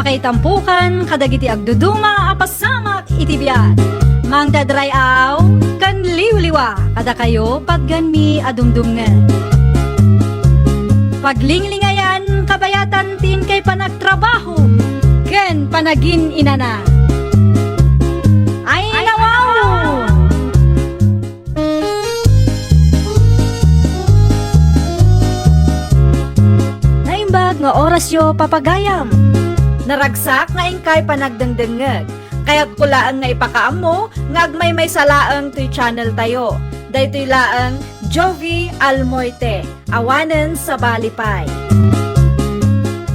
Sakay tampukan, kadagiti agduduma, apasamak itibiyat. Mang dadrayaw, kan liwliwa, kada kayo patgan mi adumdumngan. Paglinglingayan, kabayatan tin kay panagtrabaho, ken panagin inana. Ay nawaw! Naimbag nga oras yo papagayam. Naragsak nga ingkay panagdengdengeg. Kaya't kulaan nga ipakaam mo, nga agmay may salaang to'y channel tayo. Daytoy laang Jovi Almoite, awanen sa Balipay.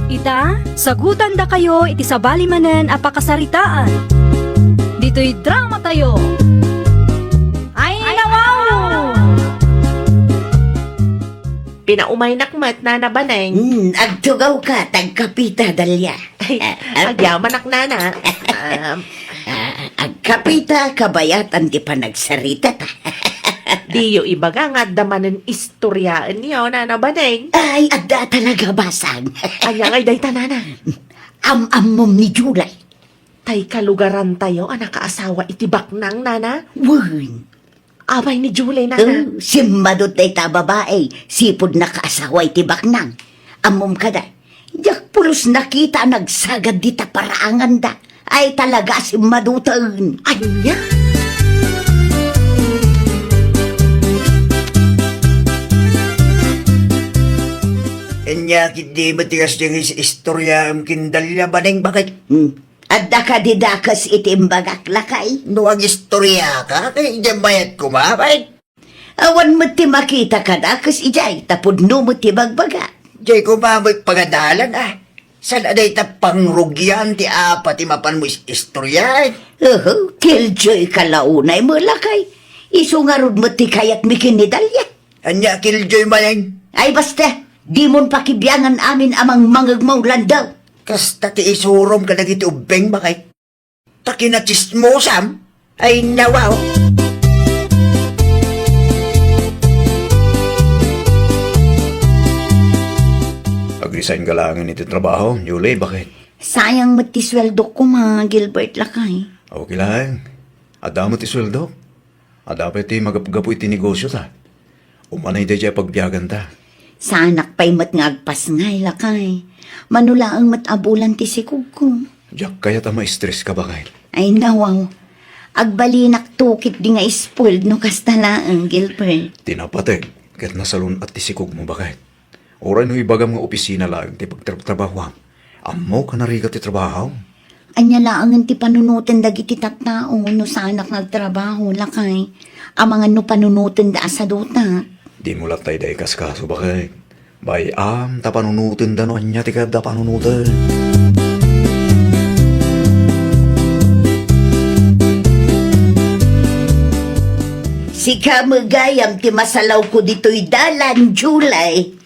Ita, sagutan da kayo iti sa balimanen apakasaritaan. Dito'y drama tayo. Ay nawaw! Pinaumay nakmat na nabaneng. Agtugaw ka, tagkapita dalya. Agyaman naknana. Agkapita, kabayatan di pa nagsarita ta. Diyo ibaga nga damanen istoryaan niyo na nabaneng. Ay, adda talaga basag. Anya ngay day tanana. Am-am ni Julay. Tay kalugaran tayo anak kaasawa itibak nang nana. Wun. Abay ni Julie nana. Si madot ay ta babae, sipod na kaasawa itibak nang. Amom ka da. Yak pulos nakita nagsagad di ta paraangan da. Ay talaga si madutan. Anya? Enya kiti matigas ding istorya ang kindalya baneng bakit? Adda ka didakas itimbagak lakay. No ang istorya ka, kay ijay bayat ko ma, bakit? Awan mo ti makita ka da, kas ijay, tapod no mo ti bagbaga. Jay ko mamoy pagadalan ah. San aday ta pangrugyan ti apa ti mapan mo istorya? Killjoy kalaunay mo lakay. Isungarod mo ti kayat mikinidalya. Anya killjoy baneng? Ay basta, di mon pakibiyangan amin amang mangagmaw landaw. Kasta ti isurom ka nagiti ubeng bakit? Taki na chismosam? Ay nawaw. Pag-resign ka lang iti trabaho, Julie, bakit? Sayang mo ti sweldo ko mga Gilbert lakay. Okay lang. Adamo ti sweldo. Dapat ti magapgapo iti negosyo ta. Umanay di dya pagbiyagan ta. Sa anak pa'y matngagpas ngay lakay. Manula ang matabulan ti sikog ko. Diyak kaya ta ma-stress ka bakit? Ay nawaw. Agbalinak tukit di nga spoiled no kastalaang Gilbert. Tinapateg, kat nasalun at tisikog mo bakit? Oray no ibagam nga opisina lang ti pagtrabaho. Amo ka narigat ti trabaho. Anya laangan ti panunutan dagiti tattao no sa anak nagtrabaho lakay. Amangan no panunutan da sa duta. Di mo latay day kaskaso bakit? Bayam, ta panunutin da no anya ti kada panunutin. Si kamagayam ti masalaw ko dito'y dalan, July.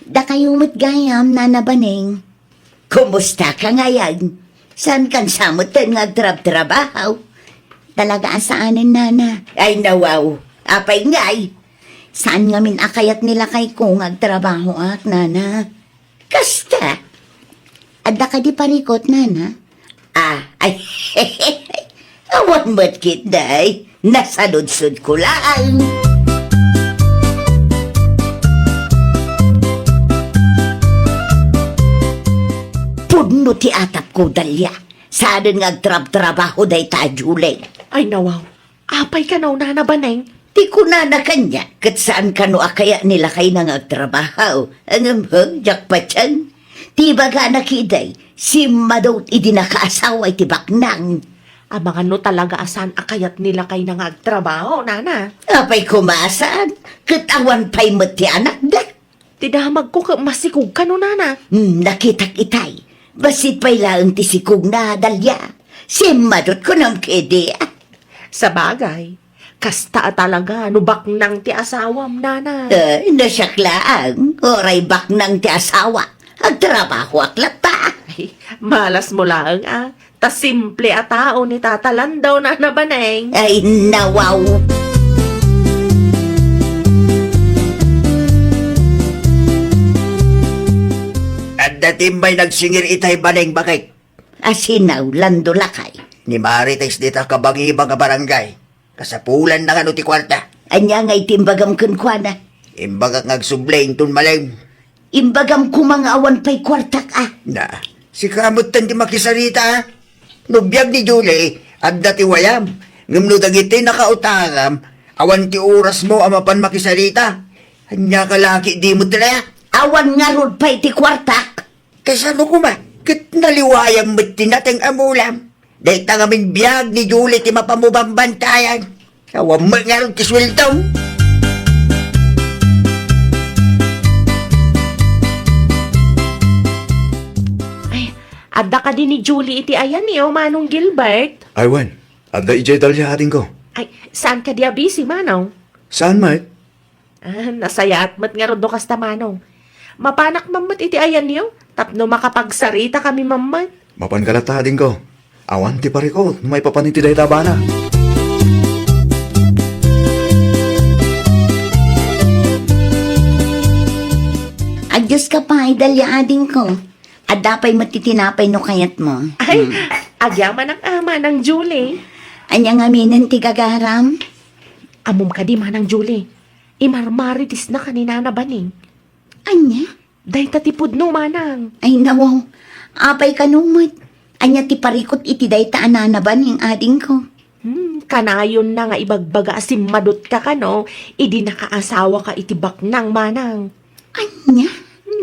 Da kayo matgayam, Nana Baneng. Kumusta ka ngayon? Saan kan samutan nga trabaho? Talaga asaanin, Nana? Ay nawaw, apay ngay. Saan nga min akayat nila kay kong agtrabaho at, Nana? Kasta? Adda ka di parikot, Nana? Ay, awan mo't kit, day. Nasaludsod ko lang. Pudno ti atap ko dalya. Saan nga agtrabaho day ta, Julie? Ay nawaw. Apay ka na nabaneng. Di ko na kanya, kat saan ka no akaya nila kay nang agtrabaho. Ang jak pa tiyan. Di ba ga nakiday, si Madot idinakaasawa iti baknang. Mga no talaga asan akayat nila kay nangagtrabaho, nana. Apay kumasan, katawan pa'y mati anak da. Tidamag ko masikog ka no, nana. Nakitak itay, basit pa'y laang tisikog na dalya. Si Madot ko nam kede. Sa bagay, kasta talaga no baknang ti asawam, nana. Nasyaklaan, oray baknang ti asawa. Agtrabaho aklat pa. Ay, malas mo lang ta simple a tao ni tatalan daw na nabaneng. Ay nawaw. At datimbay nagsingir itay baneng bakit? Asinaw, lando lakay. Ni Marites dita kabang-ibang ka barangay. Kasapulan na nga no ti kwarta. Anya nga itimbagam kunkwana. Imbagak ngagsublain tun maleng. Imbagam kumangawan pa'y kwartak Na, si kamot tan di makisarita ha. Nubiyag ni Julie, at dati wayam. Ngamno dagiti nakautangam, awan ti oras mo amapan makisarita. Hanya ka laki di mo tila. Awan nga rod pa'y ti kwartak. Kaysa no kuma, kit naliwayang mo't tinateng amulam. Dahil tangamin biyag ni Julie ti mapamubambantayan. Awan mo nga ron ti sweltong. Adda ka din ni Julie iti ayan niyo, Manong Gilbert. Ay, Wen. Adda ijay dalya ating ko. Ay, saan ka dia busy, Manong? Saan, mate? Nasayat mat nga rodo kasta, Manong. Mapanak mamat iti ayan niyo, tapno makapagsarita kami mamat. Mapan kalata ating ko. Awan ti pariko, may papaniti day tabana. Adyos ka pa, dalya ading ko. Adapay matitinapay no kayat mo. Ay, agyaman ang ama ng Julie. Anya nga minan ti gagaram. Amom ka di, Manang Julie. Imarmaritis na kanina na baning. Anya? Day tatipod no, Manang. Ay nawaw, apay kanumot. Anya ti parikot iti day taanana ba ning ading ko. Kanayon na nga ibagbaga asimadot ka no, idi nakaasawa ka iti baknang, Manang. Anya?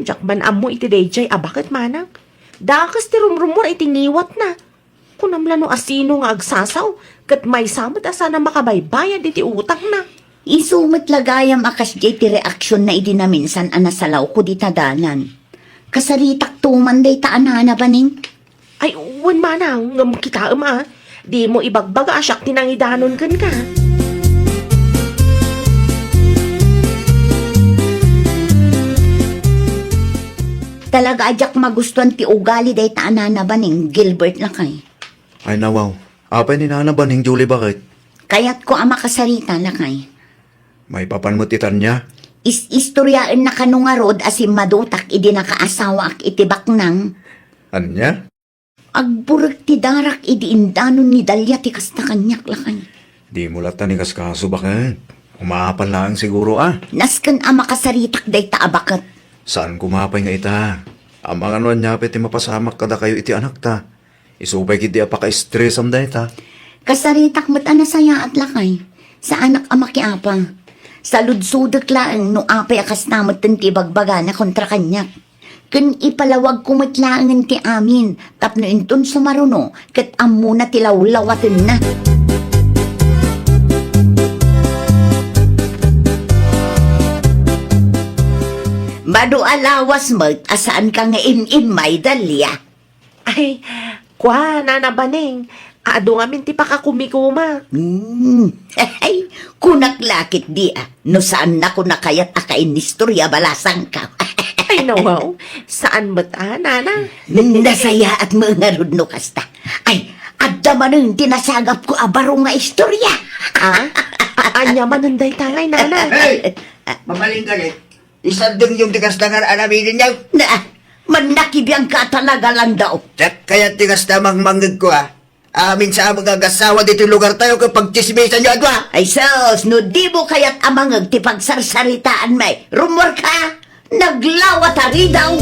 Jakban amo iti dayjay, bakit, Manang? Dakas ti rumrumor iti ngiwat na. Kunamla no asino nga agsasaw, kat may samot asa na makabaybayad iti utang na. Isumat lagayam akas jay ti reaksyon na idi na minsan anasalaw ko di tadalan. Kasaritak tuman day taanana ba ning? Ay, uwan, Manang, ngam kita di mo ibagbaga asyak tinangidanon kan ka. Talaga ajak magustuhan ti ugali day taanana ba ning Gilbert lakay. Ay, nawaw. Apay ni Nana ba ning Julie bakit? Kayat ko ama kasarita lakay. May papanmutitan niya? Istoryaan na kanungarod asim madutak idi nakaasawa ak itibak nang. Anya? Agburag ti darak idi indanon ni Dalya ti kasta kanyak lakay. Di mo lata ni kaskaso bakit? Umaapan lang siguro Nasken ama kasaritak day taabakat. Saan kumapay nga ita? Amang ano niya peti mapasamak kada kayo iti anak ta. Isupay kiti apaka-stress am da ita. Kasaritak mat anasaya at lakay. Sa anak ama kiapang. Sa ludsudek laeng no apay akas namot ti bagbaga na kontra kanyak. Kun ipalawag kumitlaangan ti amin. Tapno intun sumaruno. Kat amu na tilawlawatin na. Bado alawas mo, asaan ka nga may Dalya? Ay, kwa, nanabaning. Ado nga minti pa ka kumikuma. Ay, kunak lakit di no saan na ko nakayat akain istorya balasang ka. Ay, nawaw. Saan ba't, nana? Nasaya at mga rudno kasta. Ay, adda man ang tinasagap ko abaro nga istorya. Anya manunday tangay, nana. Hey! Mamaling galit. Isa din yung tikas na nga alaminin niya. Na, manakibiyang ka talaga lang daw. Tsak kaya tikas na manggag ko Amin sa amang agasawa dito lugar tayo kapag chismisan niyo adwa. Ay sos, no di mo kaya't amangag ti pagsarsaritaan may. Rumor ka, naglawat ari daw.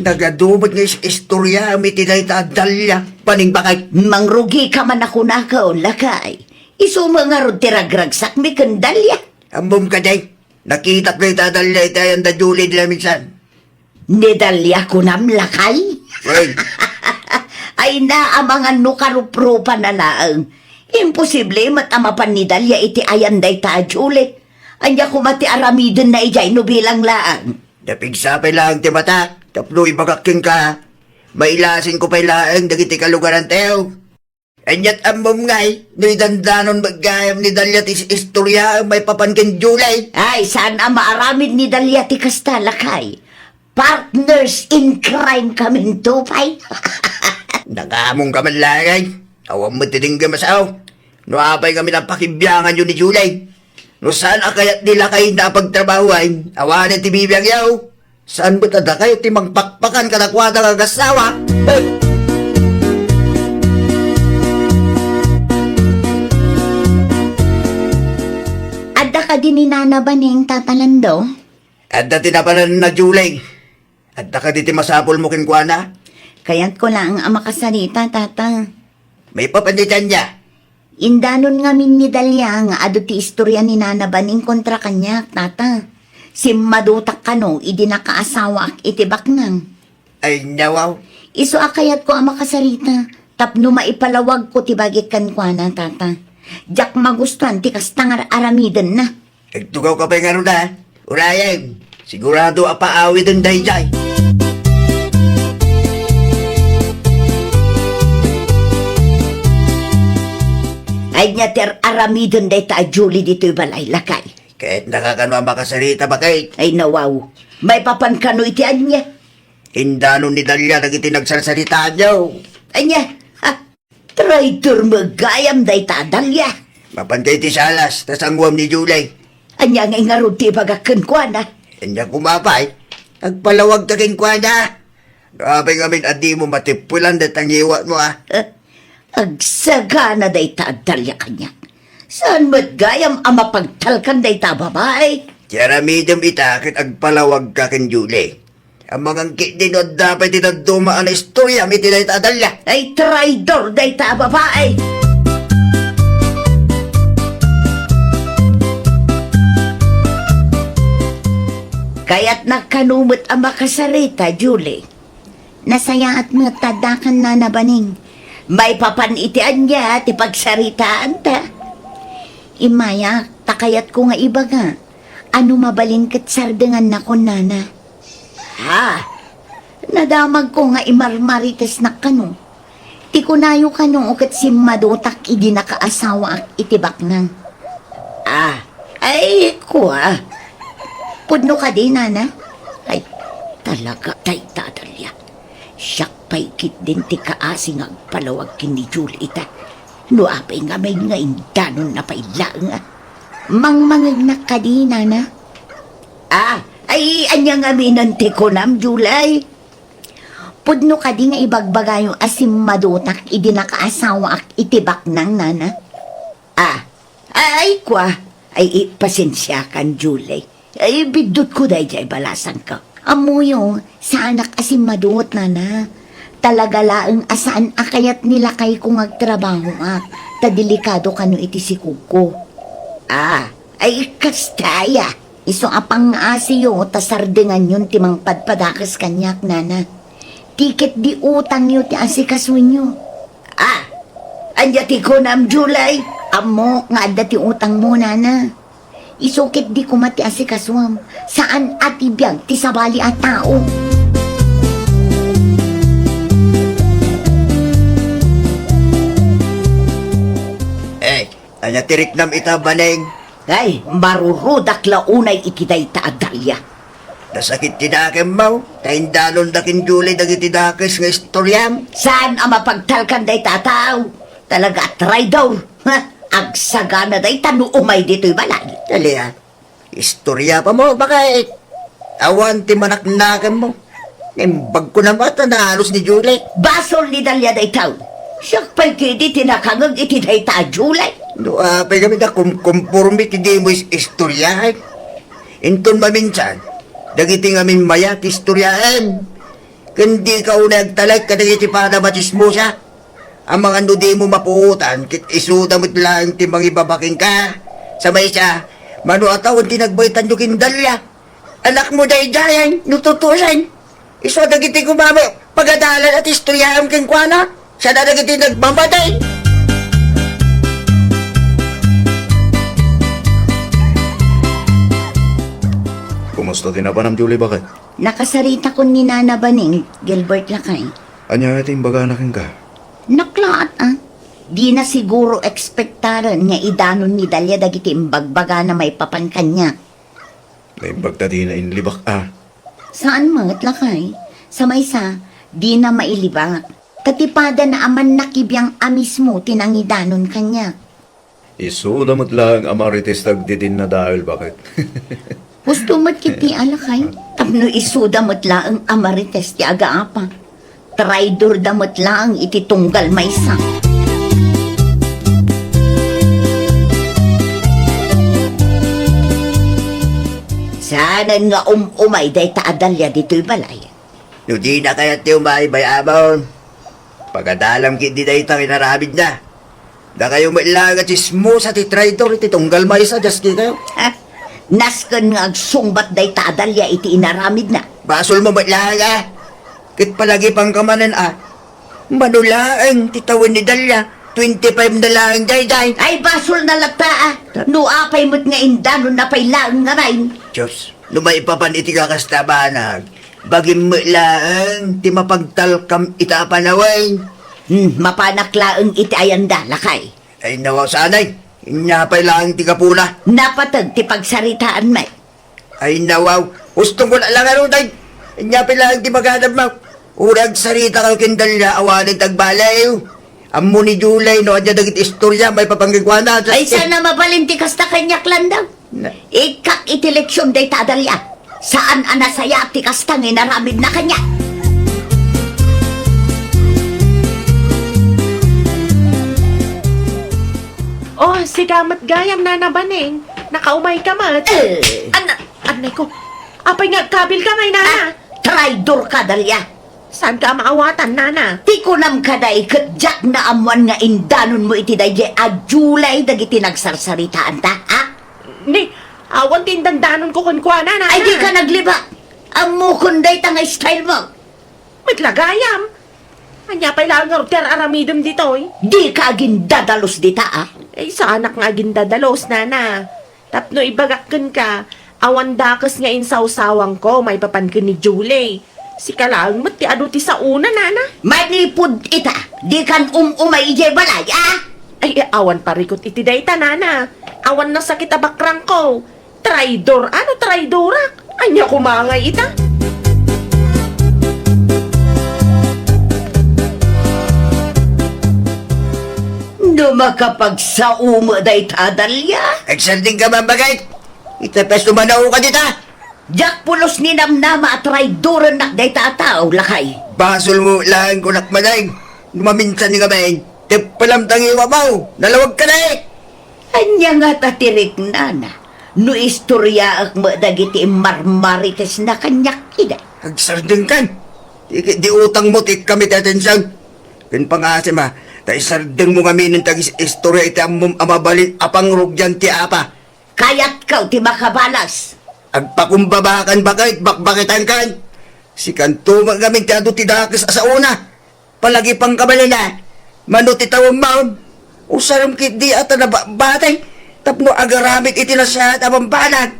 Nagadumot nga istorya may tinay Dalya. Paning bakay. Mangrugi ka man ako nakaon lakay. Iso mga rod tiragragsak mi kandalya. Ambom ka day. Nakita ko yung Dalya itayan da Julie nila minsan. Nidalya ko nam lakay. Well, Ay naamangan no karuprupa na laang. Imposible matamapan ni Dalya iti ayan day ta Julie. Anya ko mati aramidon na ijay no bilang laang. napigsapay lang ti mata. Tapno ibagaking ka. Mailasin ko pa'y laang dagiti kalugaran tayo. Anyat amom ngay, no'y dandanon maggayam ni Dalya ti istorya may papankin Julie. Ay sana maaramid ni Dalya ti kasta lakay. Partners in crime kami tupay. Nakamong ka man langay. Awang mo titingga masaw. No apay kami ng pakibyangan yun ni Julie. No saan akayat nila kayo napagtrabahuan? Awanan ti bibiyang yaw. Saan ba tada kayo ti magpakpakan kadakwada ng asawa? Adda ka din ni Nana Baning tatalando? At dati na pala na July. At daka diti masapol mo kinkwana. Kaya't ko lang ang makasarita, tata. May papanditan niya. Indanon nga min ni Dalia nga ado ti istorya ni Nana Baning kontra kanya, tata. Si madutak kano, idi nakaasawa ak itibak nang. Ay nyawaw. Iso akayat ko ang makasarita. Tapno maipalawag ko ti bagit kankwana, tata. Jak magustuhan ti kastangar aramiden na. Nagtugaw ka pa yung ano na. Urayan, sigurado apaawi dun dayjay. Ay niya ter aramiden day ta Julie dito'y balay lakay. Kahit nakakano ang makasalita ba kay? Ay nawaw, may papankano itian niya. Hindano ni Dalia nagiti nagsasalita niyo. Ay niya, ha? Traitor magayam day ta Dalia. Mapantay ti salas, tas ang guwam ni July. Anya nga ingarod ti bagakan ko na. Kanya kumapay, nagpalawag ka kinkwana. Grabe ngamin adi mo matipulan dat ang iwat mo ah. Agsagana day ta Dalia kanya. Saan mo't gayam ang mapagtalkan day ta babae? Kaya midam itakit agpalawag ka kin Julie. Ang mga din o dapat tinagdumaan na istorya may tinay ta Dalia. Ay traidor day ta babae. Kaya't nakanumot ang makasarita, Julie. Nasaya at mga tadakan na nabaning. May papanitian niya ti pagsaritaan ta. Imaya, takayat ko nga iba nga. Ano mabalin kat sardengan na ko, nana? Ha? Nadamag ko nga imarmarites na kano. Ti kunayo kano ukat si madutak idi nakaasawa ak itibak nang. Ay, kuha. Pudno ka din, nana? Ay, talaga, tay Dalia. Siyak paikit din ti kaasing agpalawag kini Julie ita. Nuapay nga may nga indanon na paila nga. Mangmangag na ka din, nana? Ay, anya nga minanti ko nam, July. Pudno ka din nga ibagbagayong asim madutak idi nakaasawa ak itibak nang, nana? Ay, kwa. Ay, pasensya kan, July. Ay, bidot ko dahi jay balasan ka. Amuyo, sa anak asim maduot, nana. Talaga laeng asaan akayat nila kay kung agtrabaho ak. Tadelikado kano iti si Kuko. Ay, kastaya. Iso apang asiyo, tasardengan yun timang padpadakas kanyak, nana. Tiket di utang yun ti asikasuin nyo. Anya ti ko nam, July. Amo, nga adda ti utang mo, nana. Isukit di ko mati asikaswam. Saan ati biyag ti sabali at tao? Anya tirik nam ita Baning. Ay, marurudak launay itiday ta Dalia. Nasakit tinakem mo. Taindanon dakin Julie dagiti dakes nga istoryam. Saan ang mapagtalkan day tataw? Talaga try daw. Agsagana day tanu umay dito'y balay. Dalia, istorya pa mo, bakit? Awan ti manaknakan mo. Nimbag ko na mata na halos ni Julie. Basol ni Dalia day tao. Siyak pa'y kidi tinakangag itiday ta July. Pay kami na kumpormi ti di mo istoryahan. Inton maminsan, dagiti ngamin mayat istoryahan. Kundi ka unag talag ka dagiti para matismosa. Ang mga nudi mo mapuutan, kit isuda mo't lang ti mga ibabaking ka. Sabay siya, mano atawon tinagbaytan yung kindalya. Anak mo dahi dayan, nututusan. Iso dagiti kumamo, pagadalan at istoryahan keng kwana. Siya na dagiti nagmamatay. Kumusta tinapanam, Julie, bakit? Nakasarita ko ni Nana Baning, Gilbert Lakay. Anya ating baganakin ka? Naklaat Di na siguro ekspektaran nga idanon ni Dalia dagiti imbagbaga na may papan kanya. May bagtadi na inlibak Saan mangat Lakay? Sa maysa, di na mailibak. Katipada na aman nakibiyang amis mo tinangidanon kanya. Iso na lang amarites tagditin na dahil bakit? Gusto mo't kiti alakay. Tapno isuda mo't laang amarites ti aga apa. Traidor da mo't laang iti tunggal maysa. Sanan nga umay day taadalya dito'y balay. No di na kaya tiyo bayabon. Pagadalam kit di dahi tayo naramid na. Da kayo mailangat ismo sa ti traitor iti tunggal maysa, just kayo. Ha? Nasken nga agsungbat day taadalya iti inaramid na. Basol mo mailangat. Kit palagi pang kamanan Manulaang titawin ni Dalya. 25 na lang day. Ay basol na lata ah. No apay mo't nga indano na pailang nga rain. Diyos, lumaipapan iti kakastabanag. Bagim mo lang, ti mapagtalkam itapanaway. Mapanaklaang iti ayanda lakay. Ay nawaw sanay, inyapay lang ti kapuna. Napatag ti pagsaritaan may. Ay nawaw, gustong ko na lang day. Inyapay lang ti magadab mo. Urag sarita kang kindalya, awanin tagbalayo. Amo ni July, no, adya dagit istorya, may papanggigwana. Ay sana mabalinti kasta kanyak landaw. Ikak iti leksyon day tadalya. Saan anasaya ti kasta nginaramid na kanya. Oh, si Kamat Gayam Nana Baneng. Nakaumay ka mat. Anay ko. Apay nga kabil ka ngay, Nana. Traidor ka dalya. Saan ka maawatan, Nana? Ti kunam ka day kadyak na amuan nga indanon mo iti day adjulay dagiti nagsarsaritaan ta, ha? Hindi. Awan tindandanon ko kunkwa, Nana. Ay di ka nagliba. Amo kunday ta nga style mo. Maglagayam. Anya pa'y lang nga ter aramidom dito, eh. Di ka agin dadalos dita, ah. Eh, sa anak nga gindadalos, Nana. Tapno ibagakken ka. Awan dakas nga insawsawang ko, may papankin ni Julie. Si kalang ti ado ti sa una, Nana. Manipod ita. Di kan umay ije balay, ah. Ay, awan parikot iti dayta, Nana. Awan na sakit abakrang ko. Traidor, ano traidorak? Anya kumangay ita. No makapagsauma day tadalya. Ekserding ka mambagay. Itapes lumanaw ka dita. Jak pulos ni namnama at traidoran nak day tatao lakay. Basol mo lang ko nakmanay. Lumaminsan ni kamay. Tipalamtang iwa mo. Nalawag ka na eh. Anya nga tatirik nana. No istorya ak madagiti marmarites na kanyak ida. Agsarding kan. Di utang mo ti kami tatensyon. Kan pangasim ha. Ta isarding mo kami ng tagis istorya iti amom amabalin apang rugyan ti apa. Kayat kaw ti makabalas. Agpakumbabakan bakit bakbakitan kan. Si kanto magamin ti ado ti dakis sa una. Palagi pang kabali na. Mano ti tawang maon. Usaram kit di ata na batay. Tapno agaramit iti na siya tabambanan.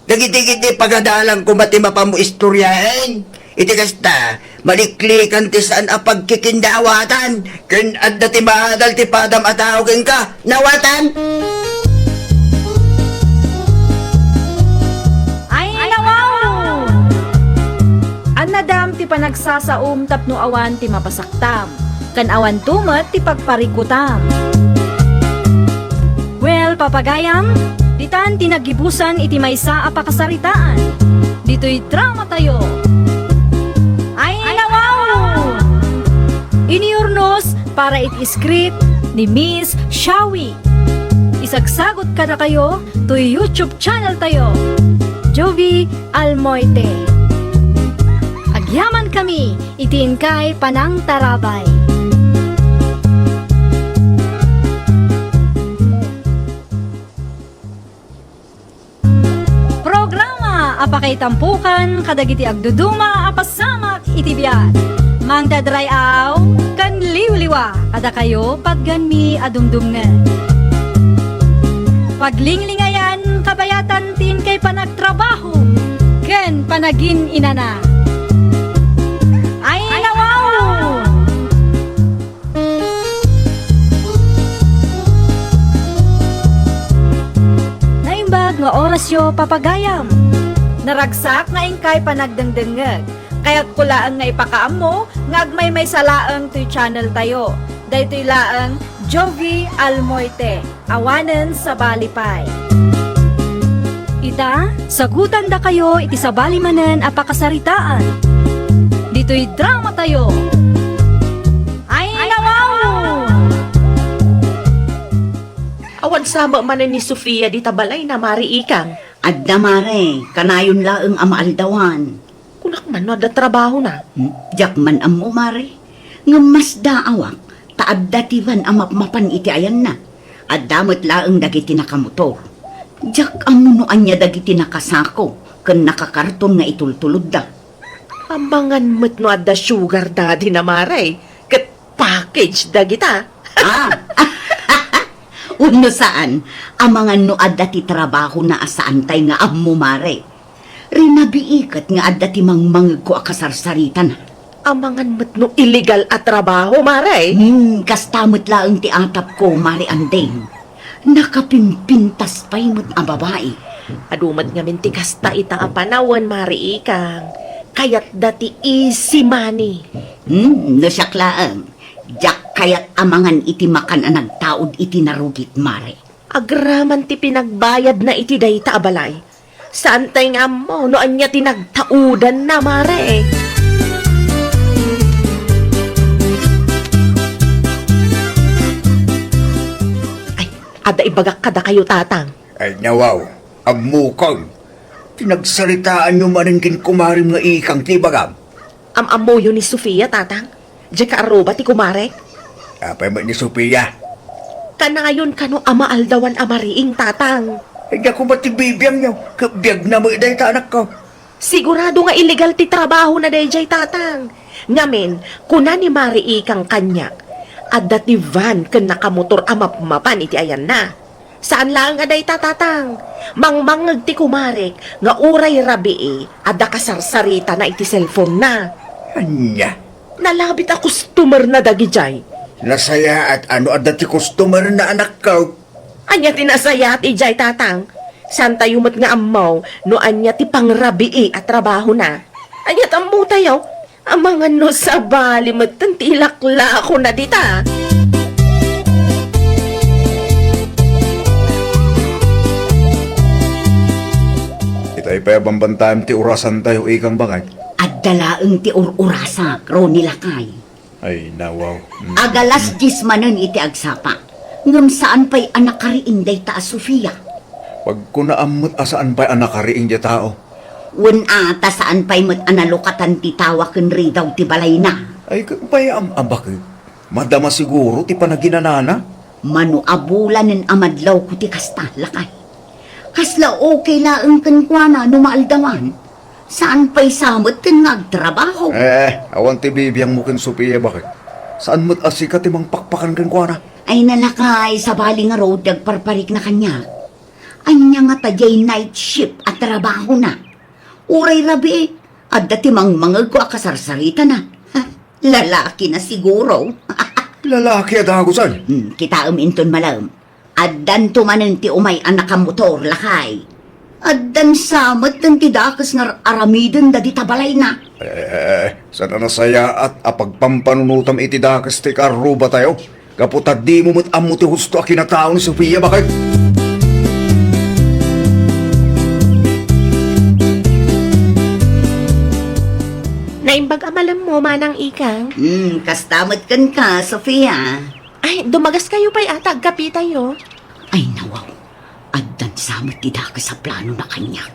Dagiti pagadalang kumati mapamu istoryahin. Iti kasta, maliklikan ti saan apagkikindawatan. Ken adda ti mahadal ti padam atawagin ka. Nawatan! Ay, nawaw! Anadam ti panagsasaum tapno awan ti mapasaktam. Kan awan tumet ti pagparikutam. Well, papagayam, ditan tinagibusan iti maysa a pakasaritaan. Dito'y drama tayo. Ay, nawaw! Iniurnos para iti script ni Miss Shawi. Isagsagot ka na kayo to YouTube channel tayo. Jovi Almoite. Agyaman kami, itiin kay Panang Tarabay. Programa apakay tampukan kadagiti agduduma apasamak iti biyan. Mang dadrayaw kan liwliwa kada kayo pagganmi adumdumngan. Paglinglingayan kabayatan tin kay panagtrabaho ken panagin inana. Ay nawaw! Naimbag nga orasyo papagayam. Naragsak nga ingkay panagdengdengeg. Kaya't kulaan nga ipakaam mo, nga agmay may salaang to channel tayo. Daytoy laang Jovi Almoite, awanen sa Balipay. Ita, sagutan da kayo iti sa balimanen apakasaritaan. Dito'y drama tayo. Ay, nawaw! Awan sama man ni Sofia di tabalay na mariikang. Adda mare, kanayon laeng amaaldawan. Kunak man no, da trabaho na. Jak man amo mare. Ngemas daawak, taadda tivan amapmapan iti ayan na. Addamot laeng dagiti nakamotor. Jak amo no anya dagiti nakasako, ken nakakarton nga itultulod da. Ambangan mo't no adda sugar daddy na maray. Kat package da kita. Uno saan, amangan no adda ti trabaho na asaantay nga amo mare. Rinabiikat nga adda ti mangmangag ko akasarsaritan. Amangan mo't no illegal at trabaho maray. Kastamot laeng ti atap ko, mare andeng. Nakapimpintas pa'y mo't ang babae. Adumat nga minti kasta ita nga panawan mariikang. Kayat dati easy money. No siya klaang. Jak kayat amangan iti makan ang nagtaod iti narugit, mare. Agraman ti pinagbayad na iti dayta abalay. Saan tay nga mo no anya tinagtaudan na mare. Ay, ada ibagak kada kayo tatang. Ay nawaw, amukang. Pinagsalitaan nyo maringkin kumarim nga ikang tibagam. Am-amo yun ni Sofia tatang. Diyan ka aroba ti kumarek. Apay mo ni Sophia. Kanayon kano amaaldawan amariing tatang. Hindi ako matibibiyang nyo. Kabiyag na mo iday ta anak ko. Sigurado nga illegal ti trabaho na dayjay tatang. Ngamin, kuna ni mariikang kanyak. Adda ti van ken nakamotor amapmapan iti ayan na. Saan lang aday tatatang? Mangmangag ti kumarek nga uray rabii adda kasarsarita na iti cellphone na. Anya, Nalabit a customer na dagijay. nasaya at ano at dati customer na anak ko. Anya tinasaya at ijay tatang. Santa yumat nga amaw no anya ti pangrabii at trabaho na. Anya tambo tayo. Amangan no sa bali matantilakla ako na dita. Itay pa bambantayan ti urasan tayo ikang bagay. Adda laeng ti ururasa, kroni lakay. Ay nawaw. Agalas manen iti agsapa. Ngam saan pa'y anak kariin day ta Sofia. Pag kunaamot asaan pa'y anak kariing di tao. Wen ata saan pa'y mo't analukatan ti tawa ken ridaw ti balay na. Ay pa'y bakit? Madama siguro ti panaginanana. Mano abulanen amadlaw ko ti kasta lakay. Kasla okay laeng ken kuana no maaldawan. Saan pa'y samot ken nagtrabaho. Awan ti bibiyang mo ken Sophia bakit? Saan mo't asika ti mang pakpakan ken kuana? Ay nalakay sa bali nga road nagparparik na kanya. Anya nga tajay night shift at trabaho na. Uray rabi at dati mangmangag ko akasarsarita na. Ha, lalaki na siguro. Lalaki at agusan. Kita inton malam. Addan tumanen ti umay anak ka motor lakay. Addan samot ng tidakas nga aramiden da di tabalay na. Sana nasaya at apagpampanunutam iti dakas ti karuba tayo. Kaputad di mo mo't amo ti husto a kinatao ni Sophia bakit? Naimbag amalam mo manang ikang. Kastamot kan ka, Sofia. Ay, dumagas kayo pa'y atag kapi tayo. Ay nawaw. Addan samot tidakas sa plano na kanya.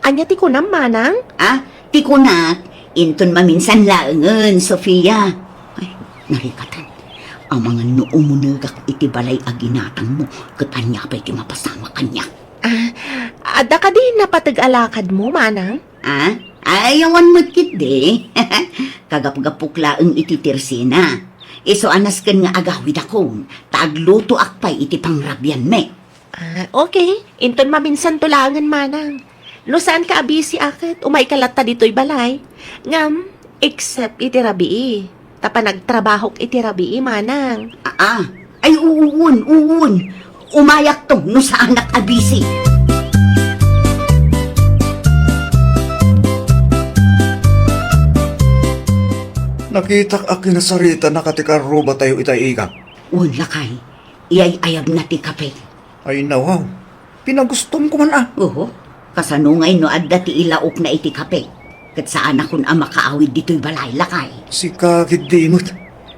Anya ti kunam manang? Ah, ti kunak, inton maminsan laengen, Sofia. Ay, narikatan. Ang mga nuumunagak iti balay aginatang mo, katanya pa'y ti mapasama kanya. Ada ka din napatag-alakad mo manang? Ah, ayawan mo't kit de. Kagap-gapuk laeng iti tirsina. Iso anas ken nga agawid akong, taagluto akpay iti pangrabyan me. Okay. Inton maminsan tulangan manang. No saan ka abisi akit, umay kalata dito'y balay. Ngam, except iti rabii. Tapa nagtrabaho iti rabii manang. Ay uun. Umayak to no sa anak abisi. Nakita akin na sarita nakatikaruba tayo itay ika. Un lakay, iyay ayab na ti kape. Ay nawaw, pinagustom ko man ah. Oo, kasanungay no adda ti ilaok na iti kape. Kat saan akong makaawid dito'y balay lakay. Si kakit dimot.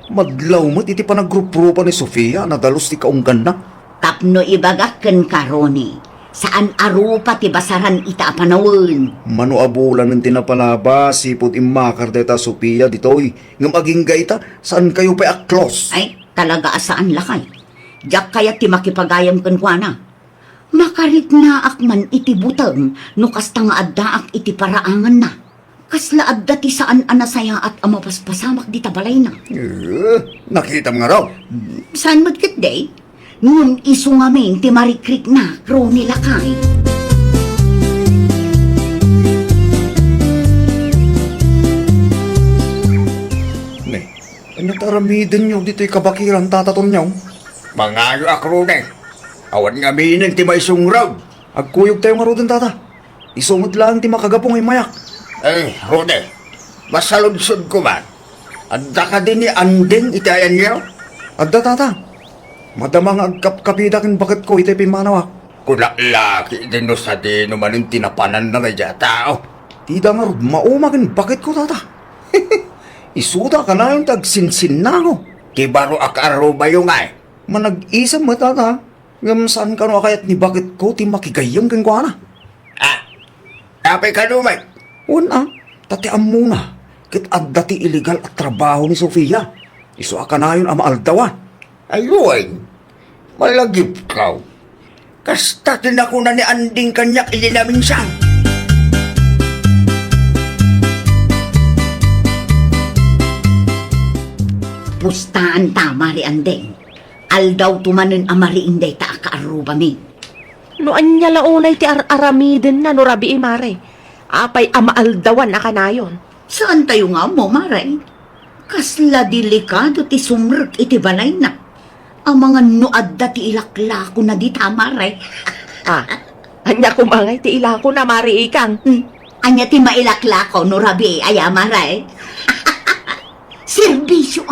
Madlaw mo't iti panaggrup-grupa ni Sofia na dalos ti kaunggan na. Tapno ibagakken karoni. Saan arupa ti basaran ita apanawon. Mano abulan ng tinapalaba, sipot imakar deta Sofia ditoy. Ngam aging gaita, saan kayo pa aklos? Ay, talaga asaan lakay. Diyak kaya ti makipagayam kenkwana. Makarit na akman iti butang, no kasta nga adda ak iti paraangan na. Kasla adda ti saan anasaya at amapaspasamak di tabalay na. Nakita mo nga raw. Saan magkit day? Ngun iso nga ming ti marikrik na, kroni lakay. Ne, ano taramidin nyo dito'y kabakiran tataton nyo? Mangayo akro na. Awan nga minang ti maisong raw. Agkuyog tayo nga rodin tata. Isumod lang ti makagapong ay mayak. Eh, Rode, masaludsod ko man. Adda ka din ni Anding itayan niyo? Adda tata. Madamang agkapkapida kin bakit ko ito'y pimanawak. Kulak-laki din no sa dino man yung tinapanan na medya tao. Tida nga rod, maumakin bakit ko tata. Isuda ka na yung tagsinsin na ako. Ti baro akaro ba yung ay? Manag-isam mo tata. Ngam saan ka no akayat ni bakit ko ti makigayang kin kwa na. Ah, kapay ka lumay. Una, tatiam muna. Kit adda ti illegal at trabaho ni Sofia. Isu ka na yun amaaldawa. Ayun, malagip ka. Kasta tinako na ni Anding kanyak ilinaminsan. Pustaan tama ri andeng. Aldaw tumanen amari inday ta akaaruba mi. No anya launay ti aramiden na no rabi imare. Apay amaaldawan na kanayon. Saan tayo nga mo, maray? Kasla delikado ti sumrek iti balay na. Ang mga nuadda ti ilakla ko na di tama, ray. Ah, anya kumangay ti ila ko na mari ikang. Anya ti mailakla ko, no rabi, ayama, ray. Serbisyo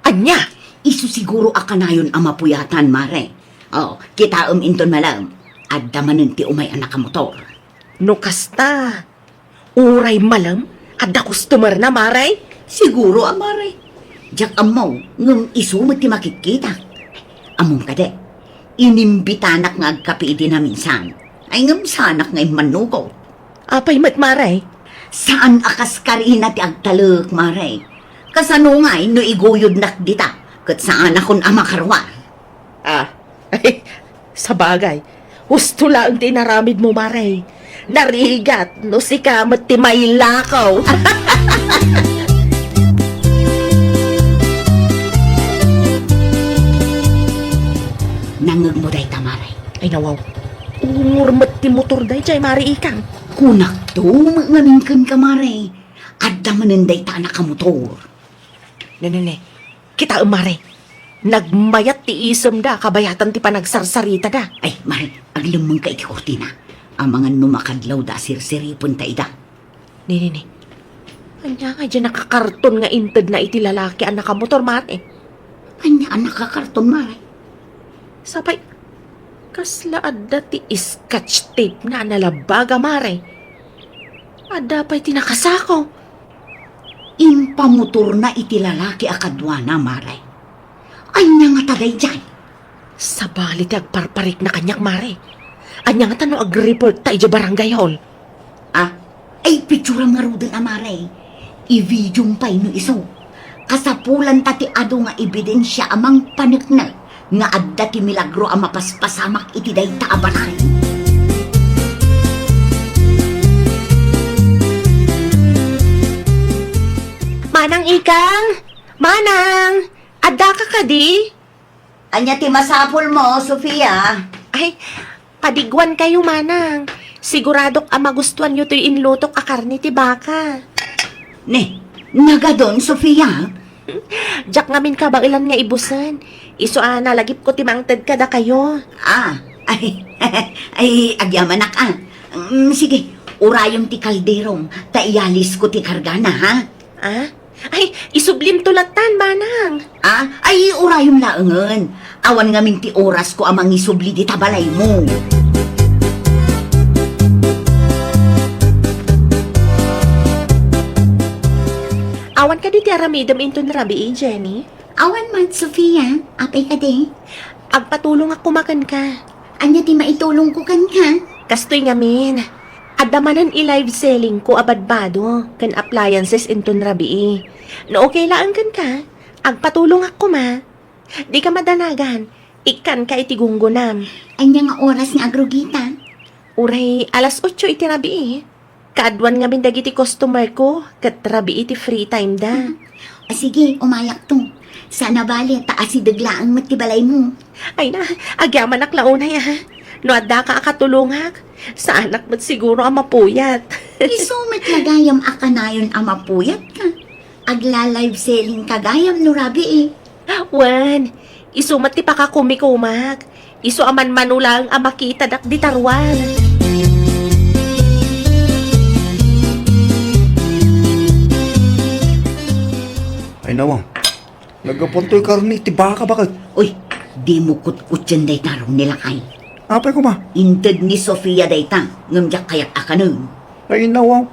Anya? Isu siguro akanayon ang mapuyatan, mare. Oh, kita inton malam. Adda manen ti umay anak ka motor. No kasta. Uray malam, adda customer na maray. Siguro, amare. Diyak amaw, ngum isumot ti makikita. Among kade, inimbitanak nga agkapi di na minsan. Ay ngam sanak nga manugo. Apay mat maray. Saan akas karina ti agtaluk, mare? Kasano nga'y no iguyod nak dita, kat saan akon amakarwa. Ah, ay, sa bagay. Gusto lang tinaramid mo maray. Narigat, no si kamat ti may lakaw. Nangag mo day tamaray. Ay nawaw. Umurmat ti motor day jay mari ikang. Kunak to, mangamingkan ka, mare. Adda manenday ta anak ka motor. Nene, kita umare. Nagmayat ti isem da, kabayatan ti panagsarsarita da. Ay, mare, aglamang ka iti kortina. Ang mga numakadlaw da sirsiripon ta ida. Nene, anya nga dyan nakakarton nga inted na iti lalaki ang nakamotor mate. Anya anak ka karton, mare. Sapay, kasla adda ti scotch tape na nalabaga mare. Adda pa'y tinakasako. Impamotor na iti lalaki akadwana, mare. Anya nga tagay dyan. Sa bali ti agparparik na kanyak mare. Anya nga tano ag-report ta iti barangay hall. Ah, ay picture nga rudin, mare. I-video pa ino iso. Kasapulan tati ado nga ebidensya amang panikna nga adda ti milagro ang mapaspasamak iti day taabanay. Manang ikang! Manang! Adda ka kadi? Anya ti masapol mo, Sofia? Ay, padigwan kayo manang. Siguradok ang magustuhan nyo to'y inlutok a karni ti baka. Ne, nagadon, Sofia? Jack ngamin ka bang ilan nga ibusan? Iso nalagip ko timangted ka da kayo. Ah, ay, agyaman ka. Sige, urayong ti kalderong, taiyalis ko ti kargana, ha? Ah? Ay, isublim tulatan, manang. Ay, urayong laangan. Awan nga minti oras ko amang isubli di tabalay mo. Awan ka di ti aramidam inton rabi, Jenny. Awan man, Sofia. Apay ka di. Agpatulong ako makan ka. Anya ti maitulong ko kan ka. Kastoy ngamin. Adamanan i-live selling ko abadbado kan appliances inton rabi. No okay laan kan ka. Agpatulong ako ma. Di ka madanagan. Ikan ka iti gunggunam. Anya nga oras nga agrugita. Uray, alas 8 iti rabi. Kaadwan nga dagiti customer ko. Kat rabi iti free time da. Sige, umayak to. Sana bali, taas si daglaang matibalay mo. Ay na, agyaman aklaunay ha. No adda ka akatulungak. Sa anak mo't siguro ang mapuyat. Isumat lagayam akanayon amapuyat ka. Agla-live selling kagayam no rabi Wan, isumat ti pakakumikumak. Isu aman manulang ang makita dak di tarwan. Ay nawang, nagapuntoy karni, tiba ka bakit? Uy, di mo kutkutyan day tarong nila kay. Apay ko ma? Inted ni Sofia day ta, ngamjak kayak akanon. Ay nawang,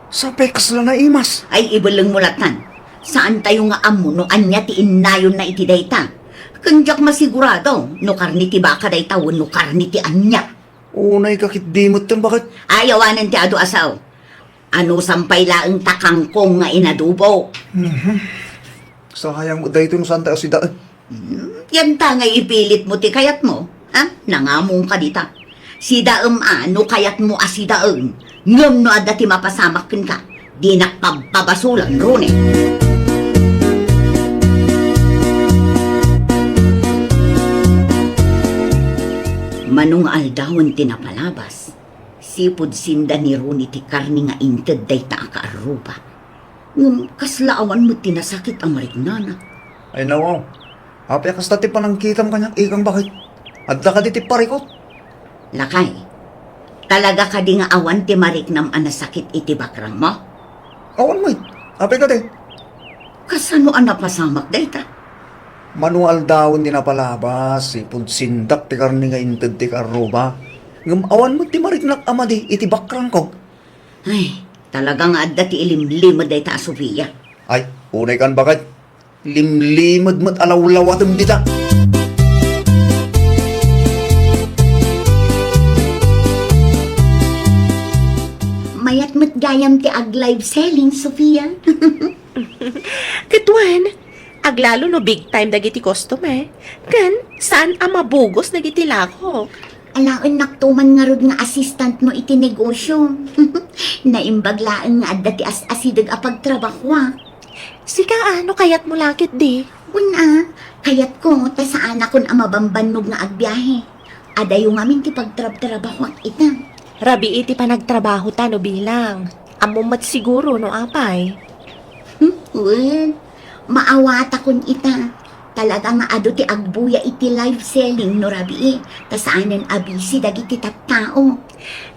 sa pekas lang na imas. Ay ibalang mulatan. Saan tayo nga amo no anya ti inayon na iti day ta? Kanjak masigurado, no karni ti baka day ta, no karni ti anya. Unay kakit dimot tan bakit? Ayawanan ti ado asaw. Ano sampay laang takangkong nga inadubo. Sayang mo dahito nung santa o si daan. Yan ta nga ipilit mo ti kayat mo. Ha? Nangamong ka dita. Si daem ano kayat mo si daem. Ngam no adda ti mapasamak ken ka. Di nakpabasulan rune. Manung aldawon ti napalabas. Sipod sinda ni Runi ti karni nga inted day ta akaaruba. Ngam kaslaawan mo tinasakit ang marignana. Ay nawang, apay kas dati panangkitam kanyang ikang bakit? Adda ka diti parikot. Lakay, talaga ka di nga awan ti mariknam anasakit iti bakrang mo? Awan mo apay ka di. Kasano ang napasamak day ta? Manual daw hindi napalabas, sipod sindak ti karni nga inted ti karuba. Ngam awan mo ti mariknak amadi iti bakrang ko. Ay, talagang adda ti ilimlimad day ta, Sofia. Ay, unay kan bakit? Limlimad mo't alawlawatam dita. Mayat mo't gayam ti ag-live selling, Sofia. Katuan, aglalo no big time dagiti customer. Kan, saan ang mabugos dagiti lako? Alaon naktuman nga rod nga assistant mo iti negosyo. Naimbaglaan nga adda ti as-asidag apagtrabaho. Sika ano kayat mo lakit di? Una, kayat ko, ta saan akon ang mabambanog nga agbiyahe. Adayo ngamin ti pagtrab-trabaho at ita. Rabi iti panagtrabaho ta no bilang. Amumat siguro no apay. Well, maawata kon ita. Talaga nga ado ti agbuya iti live selling no rabi. Ta saanen abisi dagiti tattao.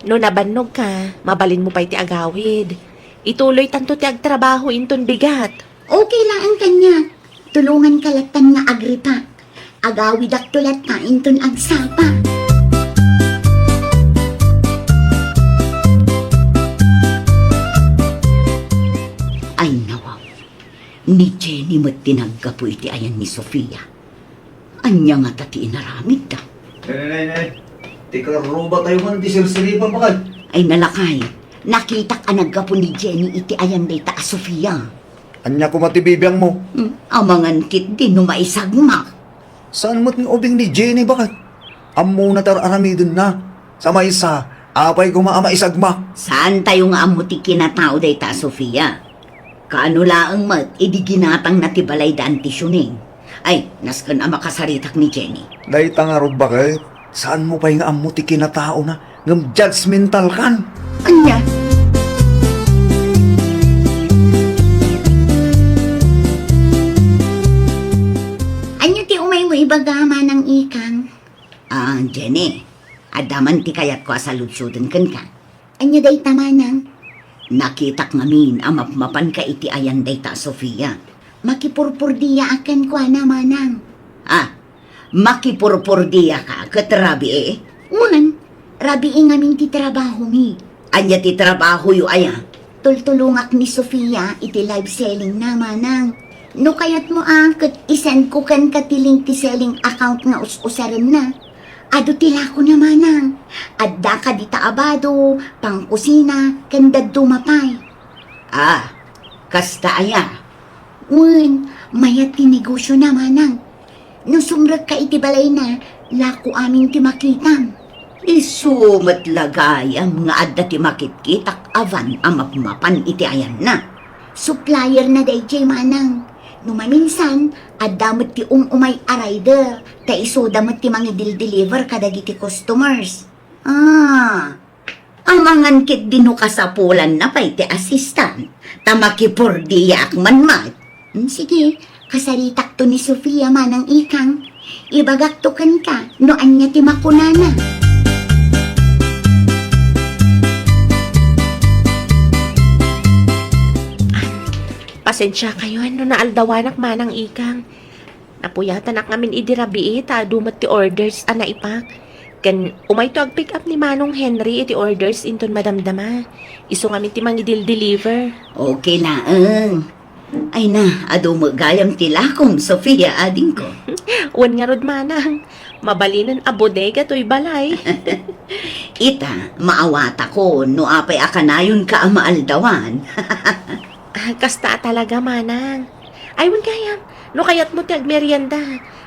No nabannog ka, mabalin mo pa iti agawid. Ituloy tanto ti agtrabaho inton bigat. Okay lang ang kanya. Tulungan kalatan nga agripa. Agawid ak tulat ta inton agsapa. Ay nawaw. Ni Jenny mo't tinaggapo iti ayan ni Sofia. Anya nga tati inaramid da. Nay. Ti karuba tayo man, di sirsiripan bakit? Ay nalakay. Nakita ka naggapo ni Jenny iti ayan day ta Sofia. Anya ko matibibiyang mo. Amangan kit din no maisagma. Saan mo't ng ubing ni Jenny bakit? Amo na aramidon na. Sa may isa, apay kumaama isagma. Saan tayo nga amuti kinatao day ta Sofia? Kaano laang mat, idi ginatang natibalay daan ti Syuning. Ay, naskan ang makasaritak ni Jenny. Dahil tangarod bakit? Saan mo pa yung amo ti kinatao na ngam judgmental kan? Anya? Anya ti umay mo ibagama ng ikang? Jenny, adaman ti kayat ko sa lutsudan kan ka. Anya day tamanang? Nakitak ngamin amap-mapan ka iti ayan day ta, Sofia. Makipurpurdiya akan kwa na manang. Makipurpurdiya ka, katrabi eh. Unan, rabi ngamin ti trabaho mi. Anya ti trabaho yu aya. Tultulungak ni Sofia iti live selling na manang. No kayat mo kat isend ko kan katiling ti selling account nga us-usaran na. Ado tila ko na manang. Adda ka di taabado, pang kusina, kandad dumapay. Kasta aya. Un, mayat ti negosyo na manang. No sumrag ka iti balay na, lako amin ti makitam. Isumat lagay ang nga adda ti makitkitak avan amapmapan iti ayan na. Supplier na day jay manang. Numaminsan, adamot ti umay a rider, ta iso damot ti mangidil-deliver kadagiti customers. Amangan kit dino kasapulan na pa'y ti assistant, ta makipurdiyak man. Sige, kasaritak to ni Sofia manang ikang, ibagaktukan ka, no anya ti makunana. Pasensya kayo, ano na aldawanak manang ikang. Napuyatan ak ngamin idirabi ta dumat ti orders ana ipak. Kan umay to ag pick up ni Manong Henry iti orders inton madamdama. Iso ngamin ti mangidil-deliver. Okay na, Ay na, ado magayam ti lakom, Sofia, ading ko. Wan nga rod manang. Mabalinan a bodega to'y balay. Ita, maawata ko, no apay akanayon ka ang maaldawan. Kasta talaga manang. Aywan kayam. No kayat mo ti agmerienda.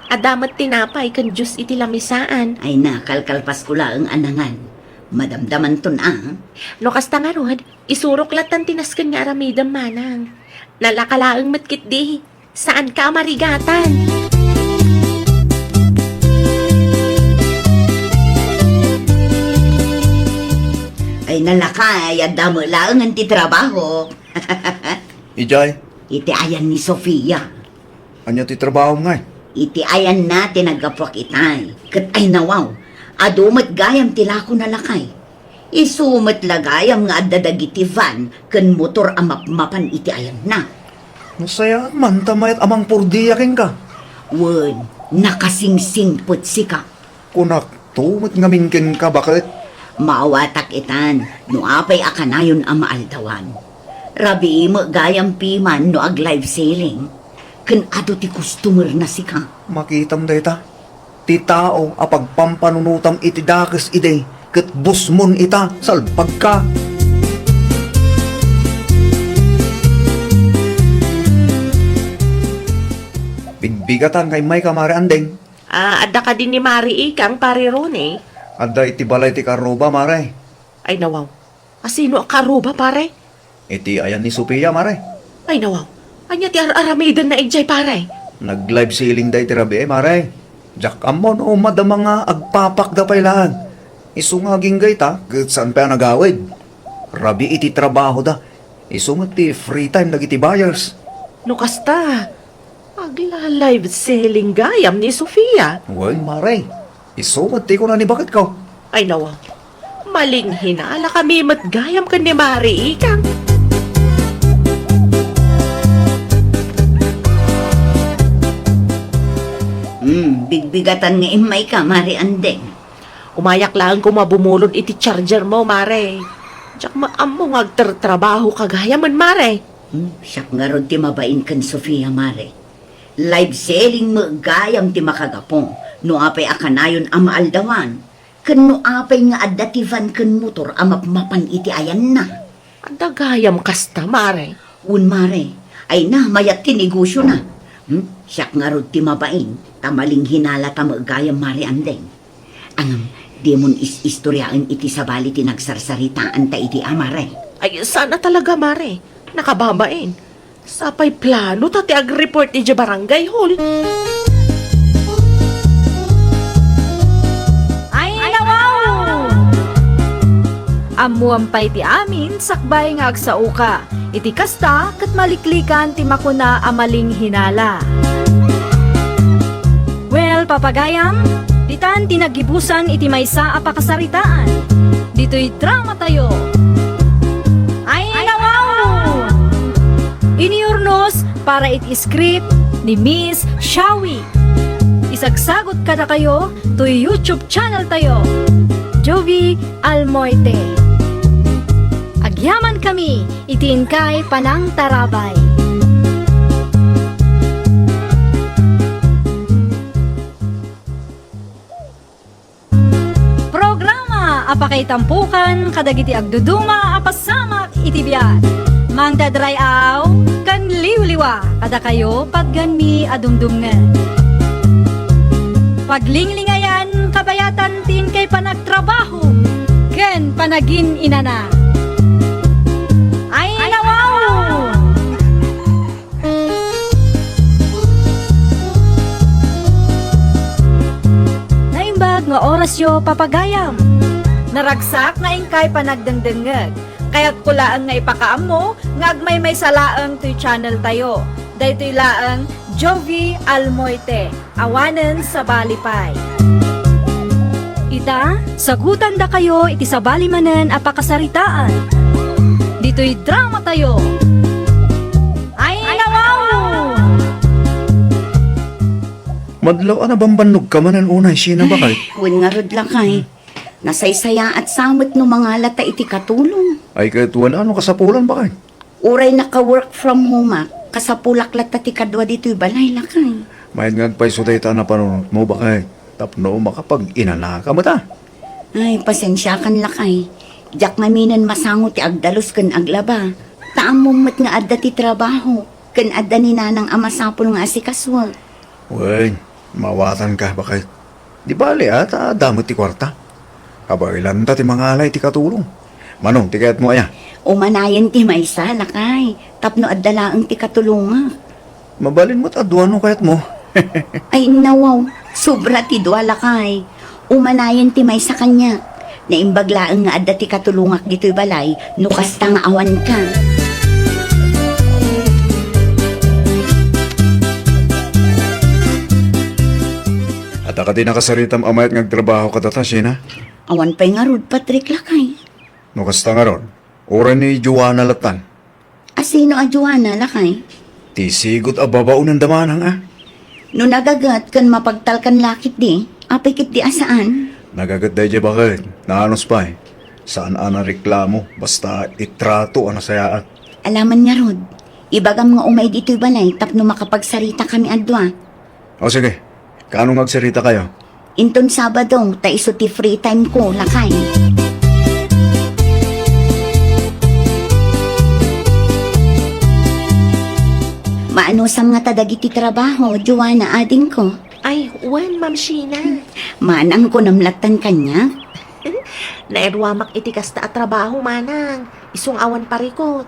Adamat tinapay kan Diyos iti lamisaan. Ay na, kalkalpas ko lang ang anangan. Madamdaman to na. No kasta nga rod, isurok latan tinaskan nga aramidam manang. Nalakalaang matkit di. Saan ka marigatan? Ay nalakay, at damo lang ang ti trabaho. Ijay, Iti ayan ni Sofia. anya ti trabaho nga eh. Iti ayan na tinagapwak itay. Kat ay nawaw, adumat gayam tilako na lakay. Isumat lagayam nga adadagiti van, kan motor amap-mapan iti ayan na. Masaya man tamayat amang purdiyakin ka. Wen, nakasingsingpot sika. Kunak tumat ngamingkin ka bakit? Maawatak itan, no apay akanayon ang maaldawan. Rabi mo gayam piman no ag live selling. Kan ado ti customer na sika. Makitam dayta. Ti tao apag pampanunutam iti dakes ide. Ket busmon ita salpag ka. Bigbigatan kay may kamari andeng. Adda ka din ni Mari ikang pare ron eh. Adda iti balay ti karuba mare. Ay nawaw. Asino ang karuba pare? Iti ayan ni Sophia mare. Ay nawaw. Anya ti aramidan na ijay pare. Nag-live ceiling day ti rabi mare. Jak amon o madama nga agpapak da pailaan. Isungaging gay ta, ket saan pa nagawid. Rabi iti trabaho da. Isungat ti free time nagiti buyers. No kasta. Agla-live selling gayam ni Sofia. Well, mare. Isungat ti ko na ni bakit ka. Ay nawaw. Maling hinala kami matgayam ka ni Mari ikang. Bigbigatan nga imay ka, Mari Andeng. Umayak lang kung mabumulod iti charger mo, Mare. Tsak maamo nga agtrabaho kagayaman, Mare. Siyak nga ron ti mabain kan Sofia, Mare. Live selling mo gayam ti makagapong. No apay akanayon ang maaldawan. Kan no apay nga adativan kan motor amap-mapan iti ayan na. Anda gayam kasta, Mare. Un, Mare, ay na mayat ti negosyo na. Siyak nga ron ti mabain. Tamaling hinala ta magayam, Mari Andeng. Ang di mon istoryaan iti sabali ti nagsarsaritaan ta iti amare. Ay, sana talaga, Mare. Nakababain. Sapay plano, tati ag-report ni barangay hall. Ay, nawaw! Amuampay ti amin, sakbay nga agsauka. Iti kasta, kat maliklikan ti makuna amaling hinala. Well, papagayam, ditan tinagibusan iti maysa a pakasaritaan. Dito'y drama tayo. Ay, nawaw! para iti script ni Miss Shawi. Isagsagot ka na kayo to YouTube channel tayo, Jovi Almoite. Agyaman kami, itiin kay Panang Tarabay. Programa apakay tampukan kadagiti agduduma apasamak itibiyat. Mang dadrayaw kan liwliwa kada kayo pagganmi adumdumngan. Paglinglingayan kabayatan tin kay panagtrabaho ken panagin inana. Ay nawaw! Naimbag nga oras yo papagayam. Naragsak nga ingkay panagdengdengeg. Kaya't kulaan nga ipakaam mo, nga agmay may salaang to'y channel tayo. Dahito'y laang Jovi Almoite, awanen sa Balipay. Ita, sagutan da kayo iti sa balimanen apakasaritaan. Dito'y drama tayo. Ay nawaw! Madlaw na bambanog ka manan unay, sina ba kay? Wen nga rod lakay. Nasaysaya at samot no mga lata iti katulong. Ay kahit wala ano kasapulan ba kay? Uray naka-work from home kasapulak lata ti kadwa dito'y balay lakay. Mayin nga pa'y sudayta na panunot mo ba kay? Tapno makapag inanaka mo ta. Ay, pasensya kan lakay. Diyak ngaminan masango ti agdalos ken aglaba. Taamom met nga adda ti trabaho. Ken adda ni nanang amasapol nga asikaswa. Uy, mawatan ka ba kay? Di bali ata damot ti kwarta. Kabailan ta ti mga alay ti katulong. Manong, ti kayat mo aya. Umanayan ti maysa lakay. Tapno adda laeng ti katulunga. Mabalin mo't adwano kayat mo. Ay nawaw, sobra ti dua lakay. Umanayan ti maysa kanya. Naimbaglaeng nga adda ti katulungak dito'y balay. Nukas ta nga awan ka. At ka din nakasaritam amayat ngagtrabaho ka tata, Sina. Awan pa'y nga rod Patrick lakay. No kasta nga ron, oran ni Joanna Latan. Asino a Joanna lakay? Ti sigot ababaon ng damanang No nagagat kan mapagtalkan lakit di. Apikit di asaan. Nagagat dahi bakit? Naanos pa eh. Saan ana reklamo? Basta itrato ana sayaat. Alaman nga rod. Ibagam nga umay dito'y balay tapno makapagsarita kami adwa. O sige, kanong magsarita kayo? Inton Sabado, ta iso ti free time ko lakay. Maano sam nga tadagiti trabaho, Joanna ading ko. Ay, wen, Ma'am Sheena. Manang ko namlatan kanya. Nairwamak iti kasta at trabaho, manang. Isong awan parikot.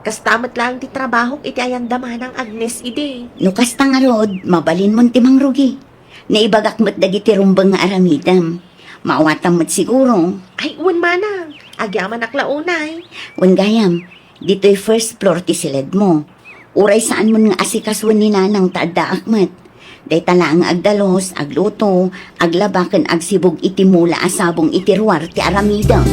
Kastamat lang ti trabaho iti ayanda manang Agnes ide. No kasta nga rod, mabalin mon ti mangrugi. Naibagak mo't dagiti rumbang nga aramidam. Maawatam mo't siguro. Ay, wen, manang. Agyaman aklaunay. Wan gayam, dito'y first floor ti silid mo. Uray saan mo nga asikaswan ni nanang taadda akmat. Day tala ang agdalos, agluto, aglabakan agsibog iti mula asabong itirwar ti aramida.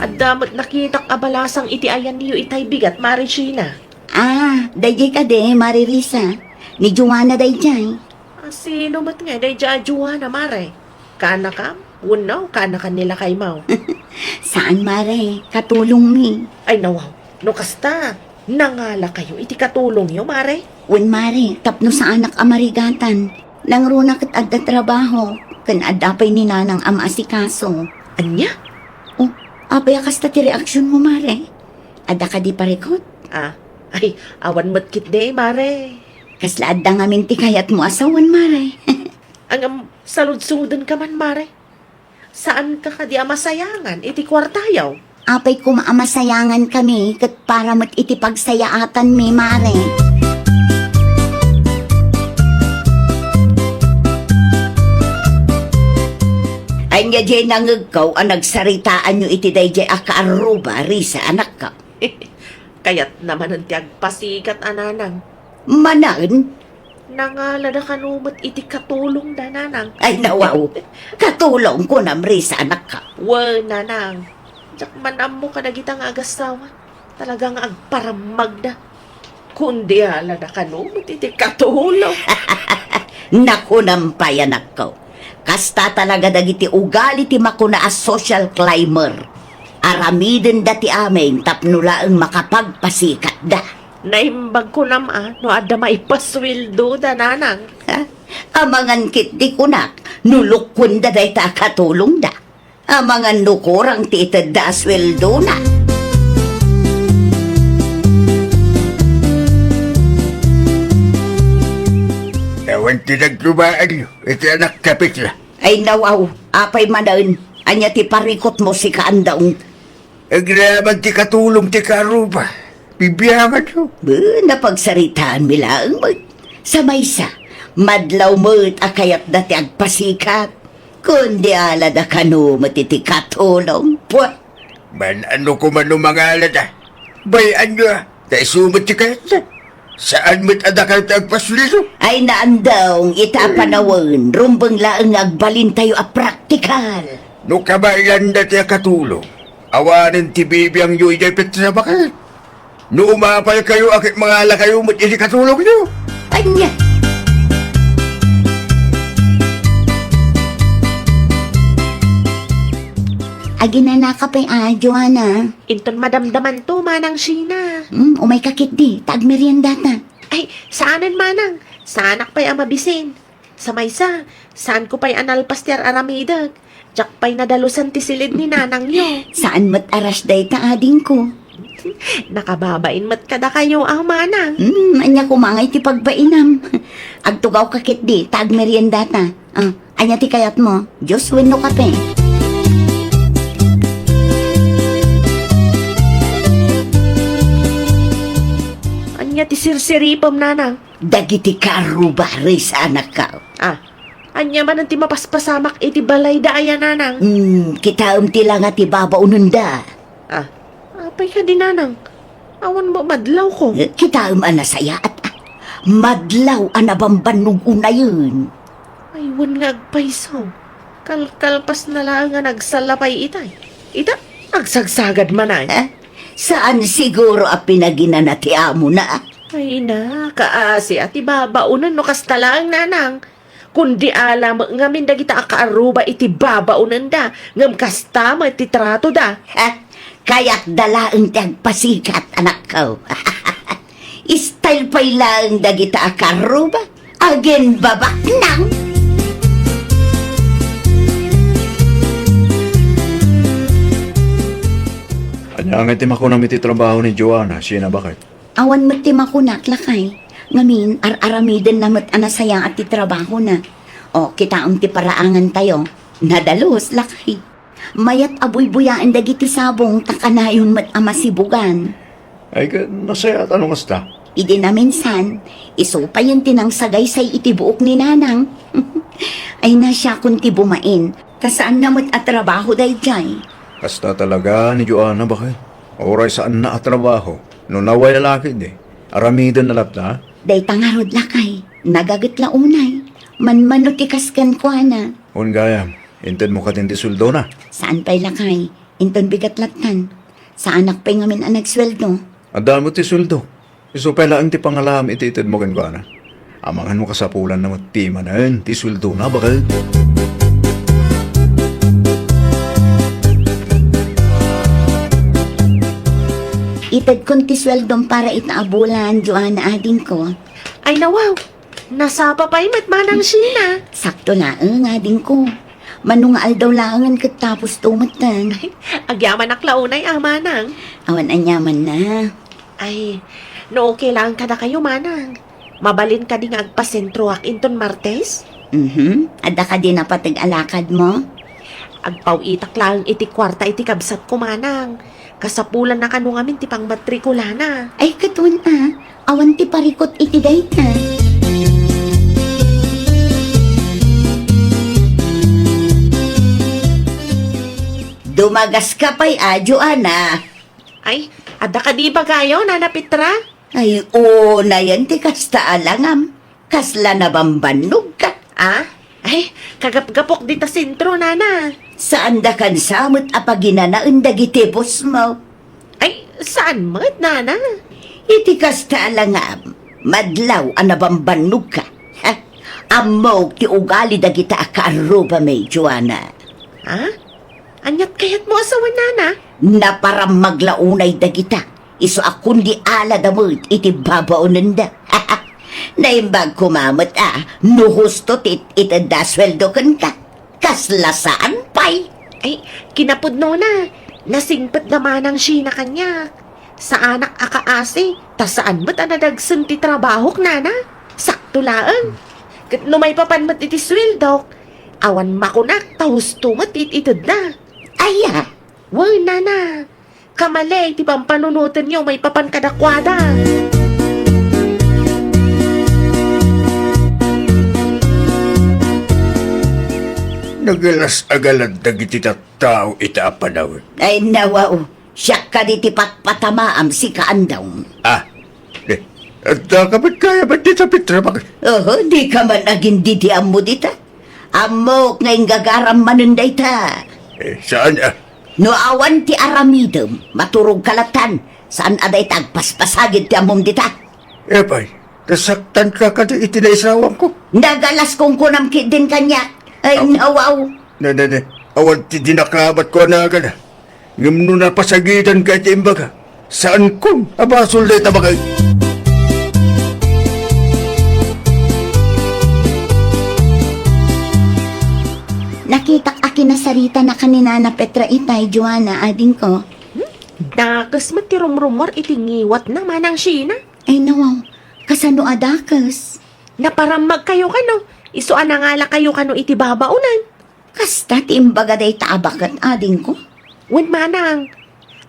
At damot nakitak abalasang iti ayan niyo itay bigat, Mari Sheena. Ah, dayjay ka de, Maririsa. Ni Joanna dayjay. Sino mat nga day Joanna, Mare? Kana kam? Unaw, kana kanila kay Mau. Saan mare? Katulong mi. Ay, nawaw. No kasta. Nangala kayo, iti katulong yo, Mare. Wen mare, tapno sa anak amarigatan. Nangruna kat adda trabaho. Kan adapay ni nanang amasikaso. Anya? Oh, apay kasta ti reaksyon mo mare. Adda ka di parikot? Ay, awan matkit de, Mare. Kasla adda nga minti kayat mo asawan mare. Ang salud-sudan ka man, Mare. Saan ka kadi masayangan? Iti kwartayaw. Apay ko maamasayangan kami kat para mat iti pagsayaatan mi mare. Ay nga dyan nangagaw ang nagsaritaan nyo iti day dyan akaaruba, Risa, anak ka. Kayat naman ang tiyag pasikat ananang. Manan, Nangala na kanumot iti katulong da nanang. Ay nawaw, katulong ko namri sa anak ka. Wa nanang. Jak manam mo ka na gitang agasawa. Talagang agparamag da. Kundi ala na kanumot iti katulong. Naku nampay anak ko. Kasta talaga dagiti ugali ti makuna as social climber. Aramiden dati aming tapnulaang makapagpasikat da. Naimbag ko no ada maipaswildo da nanang. Ha? Amangan kit di kunak, nulukun da day ta katulong da. Amangan nukurang ti ited da sweldo na. Ewan ti nagtrubaan nyo. Iti anak kapit la. Ay nawaw, apay manaon. Anya ti parikot mo si kaandaong. Agraman ti katulong ti karuba. Bibiyangan nyo. Napagsaritaan bilang mo. Sa maysa, madlaw mo akayat dati agpasikat. Kundi ala da kanu matiti katulong. Pwa, Man ano ko man umangalan ah. Bayan nyo ah. Dahil sumot ti kayat. Saan mo't adakal tagpasulilo? ay naandaw itapanawon, rumbang laang agbalin tayo a praktikal. No kabayan dati katulong. Awanin ti bibiyang nyo ijay petra bakal. No umapay kayo akit mga ala kayo mo't iti katulong nyo. Anya, aginanaka pa'y Joanna. Inton madamdaman to manang Sheena. Umay kakit di, tag merienda ta. Ay, saanan manang? Saanak pa'y amabisin. Sa maysa, saan ko pa'y analpas ti aramidag? Jak pa'y nadalusan ti silid ni nanang yo. Saan mat aras day ta ading ko? Nakababain mat kada kayo manang. Anya kumangay ti pagbainam. Agtugaw kakit di, tag merienda ta. Anya ti kayat mo, Diyos wenno kape. Anya ti sirsiripom nanang. Dagiti karubari sa anak ka. Anya man ang ti mapaspasamak iti balay da aya nanang. Kita ti lang at ibabaunan da. Apay ka di nanang. Awan mo madlaw ko. Kita anasaya at madlaw anabambanog una yun. Ay, wan nga agpaiso. Kalkalpas na lang nga nagsalapay itay. Ita, agsagsagad man ay. Saan siguro a pinaginan na ti amo na? Ay na, kaasi at ibabaunan no kastalang nanang. Kundi alam ngamin dagita akaaruba iti babaunan da. Ngam kasta mo iti trato da. Kaya't dalaang tagpasikat anak ko. Style pa'y lang dagita akaruba. Again babak nang. Anya nga ti makunam iti trabaho ni Joanna, Sheena bakit? Awan mo't ti makunak lakay. Ngamin, aramiden na mo't anasayang at ti trabaho na. O, kita ti paraangan tayo. Nadalos lakay. Mayat abuy-buyaan dagiti sabong takanayon mo't amasibugan. Ay ka, nasaya at anong asta? Idi na minsan, iso pa yung tinangsagay say itibuok ni nanang. Ay na siya kung ti bumain. Kasaan na mo't at trabaho day jay. Kasta talaga ni Joanna bakit? Oray saan na at trabaho? No naway lalaki di. Aramidan na lapta? Day tangarod lakay. Nagagat launay. Manmanutikas kan kwa na. Un gayam, inted mo katinti suldo na. Saan pa'y lakay? Inton bigat latan. Sa anak pa'y ngamin ang nagsweldo. Adamo ti suldo. Iso pala ang ti pangalam iti ited mo kan na. Amangan mo kasapulan na matima na yun. Ti suldo na bakit? Itad kong tisweldong para itaabulan, Joanna ading ko. Ay nawaw, nasapa pa'y matmanang Sheena. Sakto na ading ko. Manungal daw langan katapos tumatan. Agyaman aklaunay manang. Awan anyaman na. Ay, no okay lang kada kayo manang. Mabalin ka di nga agpasentro ak inton Martes? Ada ka din na patag-alakad mo? Agpawitak lang iti kwarta iti kabsat ko manang. Kasapulan na kanu ngamin ti pangmatrikula na. Ay katun awan ti parikot iti dayta. Dumagas ka pa'y Joanna. Ay, ada ka di ba kayo, Nana Petra? Ay, na yan ti kasta alangam. Kasla na bambanog ka. Ah? Ay, kagap-gapok di ta sentro, nana. Saan da kan samot apaginanaan dagiti bus mo? Ay, saan mo't, nana? Iti kasta lang nga, madlaw anabambanog ka. Ha? Amog ti ugali dagita akaaruba may Joanna. Ha? Anyat kayat mo asawan, nana? Na para maglaunay dagita. Iso akundi ala damot iti babaonan da. Naimbag kumamot no husto itanda sweldo kan ka. Kaslasaan pay. Ay, kinapod no na. Nasingpet naman ang sina kanya. Sa anak akaasi, ta saan mo't anadagsan ti trabaho, nana? Sakto laan. Kat lumay papan mo't iti sweldo. Awan makunak, ta husto mo't ititid na. Aya, Wow, nana. Kamalay, ti pampanunutan niyo may papan kadakwada. Nagalas agalan dagiti tao itaapanaw. ay nawaw. Siya ka di ti patpatamaam si kaandaw. At kapit kaya ba di sa pitra ba? Di ka man aging diti amo dita. Amo ngayon gagaram manunday ta. Saan No awan ti aramidem, maturog kalatan. Saan aday tagpaspasagid ti amom dita? Pay, nasaktan ka kada itinaisawang ko. Nagalas kong kunamkit din kanya. Ay nawaw. Awan ti dinakabat ko na agad. Ngam na pasagitan ka iti imbaga. Saan kong abasol na itabagay? Nakitak akin na sarita na kanina na Petra itay, Joanna, ading ko. Nakas matirumrumor itingiwat naman ang sina. Ay nawaw, kasano adakas? Naparamag kayo kano. Isuan na nga lang kayo kano iti babaunan. Kasta ti imbaga day taabakat ading ko. Wen manang.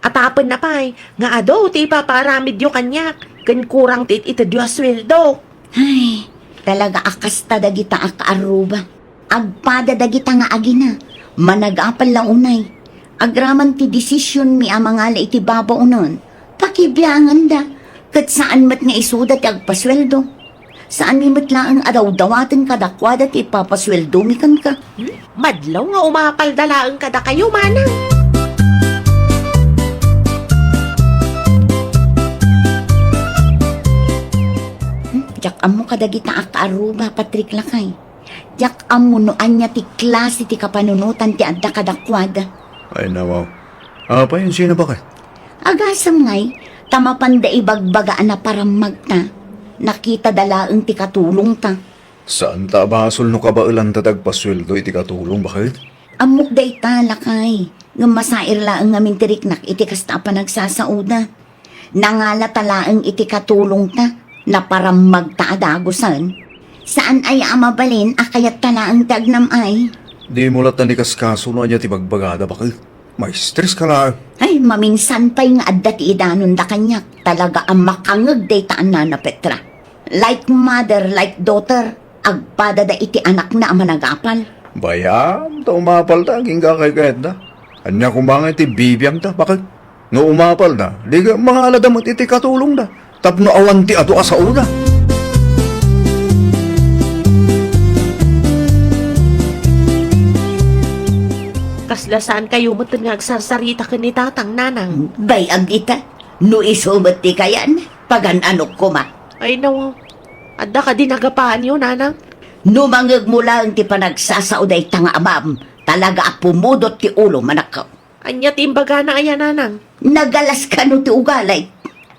Atapan na pa'y, nga ado ti ipaparamid yo kanyak. Kan kurang tit itadyo sweldo. Ay, talaga akasta dagita akaaruba. Agpada dagita nga agina. Managapal lang unay. Agraman ti desisyon mi amangala iti babaunon. Pakibiyangan da. Kat saan mat nga isuda ti agpasweldo. Saan mi matlaang adaw-dawatin kadakwada ti ipapasweldo mi kan ka. Madlaw nga umapaldalaan kada kayo, manang. Jak amo kadagita akaaruba Patrick Lakay. Jak amo no anya ti klase ti kapanunutan ti adda kadakwada. Ay, nawaw. Apa yun sino bakit? Agasam ngay, tamapanda ibagbagaan na parang magta. Nakita dalaang ti katulong ta. Saan ta basol no kabailan tatagpasweldo iti katulong bakit? Amok day ta, Lakay. Nga masair laang ngamin tiriknak iti kasta pa nagsasauda. Nangala talaang iti katulong ta na parang magta adagusan. Saan ay amabalin akayat talaang tagnam ay? Di mo lat na ni kaskaso no anya ti bagbagada bakit? May stress ka lang. Ay, maminsan pa'y nga adda ti idanon da kanyak. Talaga ang makangag day taan na na Petra. Like mother, like daughter. Agpada da iti anak na managapal. Bayam, ta umapal ta, ginga kay kahit na. Anya kumangay ti bibiyang ta, bakit? Nga umapal na, di ka mga aladamot iti katulong na. Tapno awan ti ato sa una. Kaslasaan kayo mo't nga agsarsarita ka ni tatang nanang. Bay ang ita. No isumot ti kayan. Pagan anok ko ma. Ay nawaw. Adda ka din nagapaan yun, nanang. No mangag mo lang ti panagsasauday tanga amam. Talaga apumudot ti ulo manakaw. Anya timbaga na ayan, nanang. Nagalas ka no ti ugalay.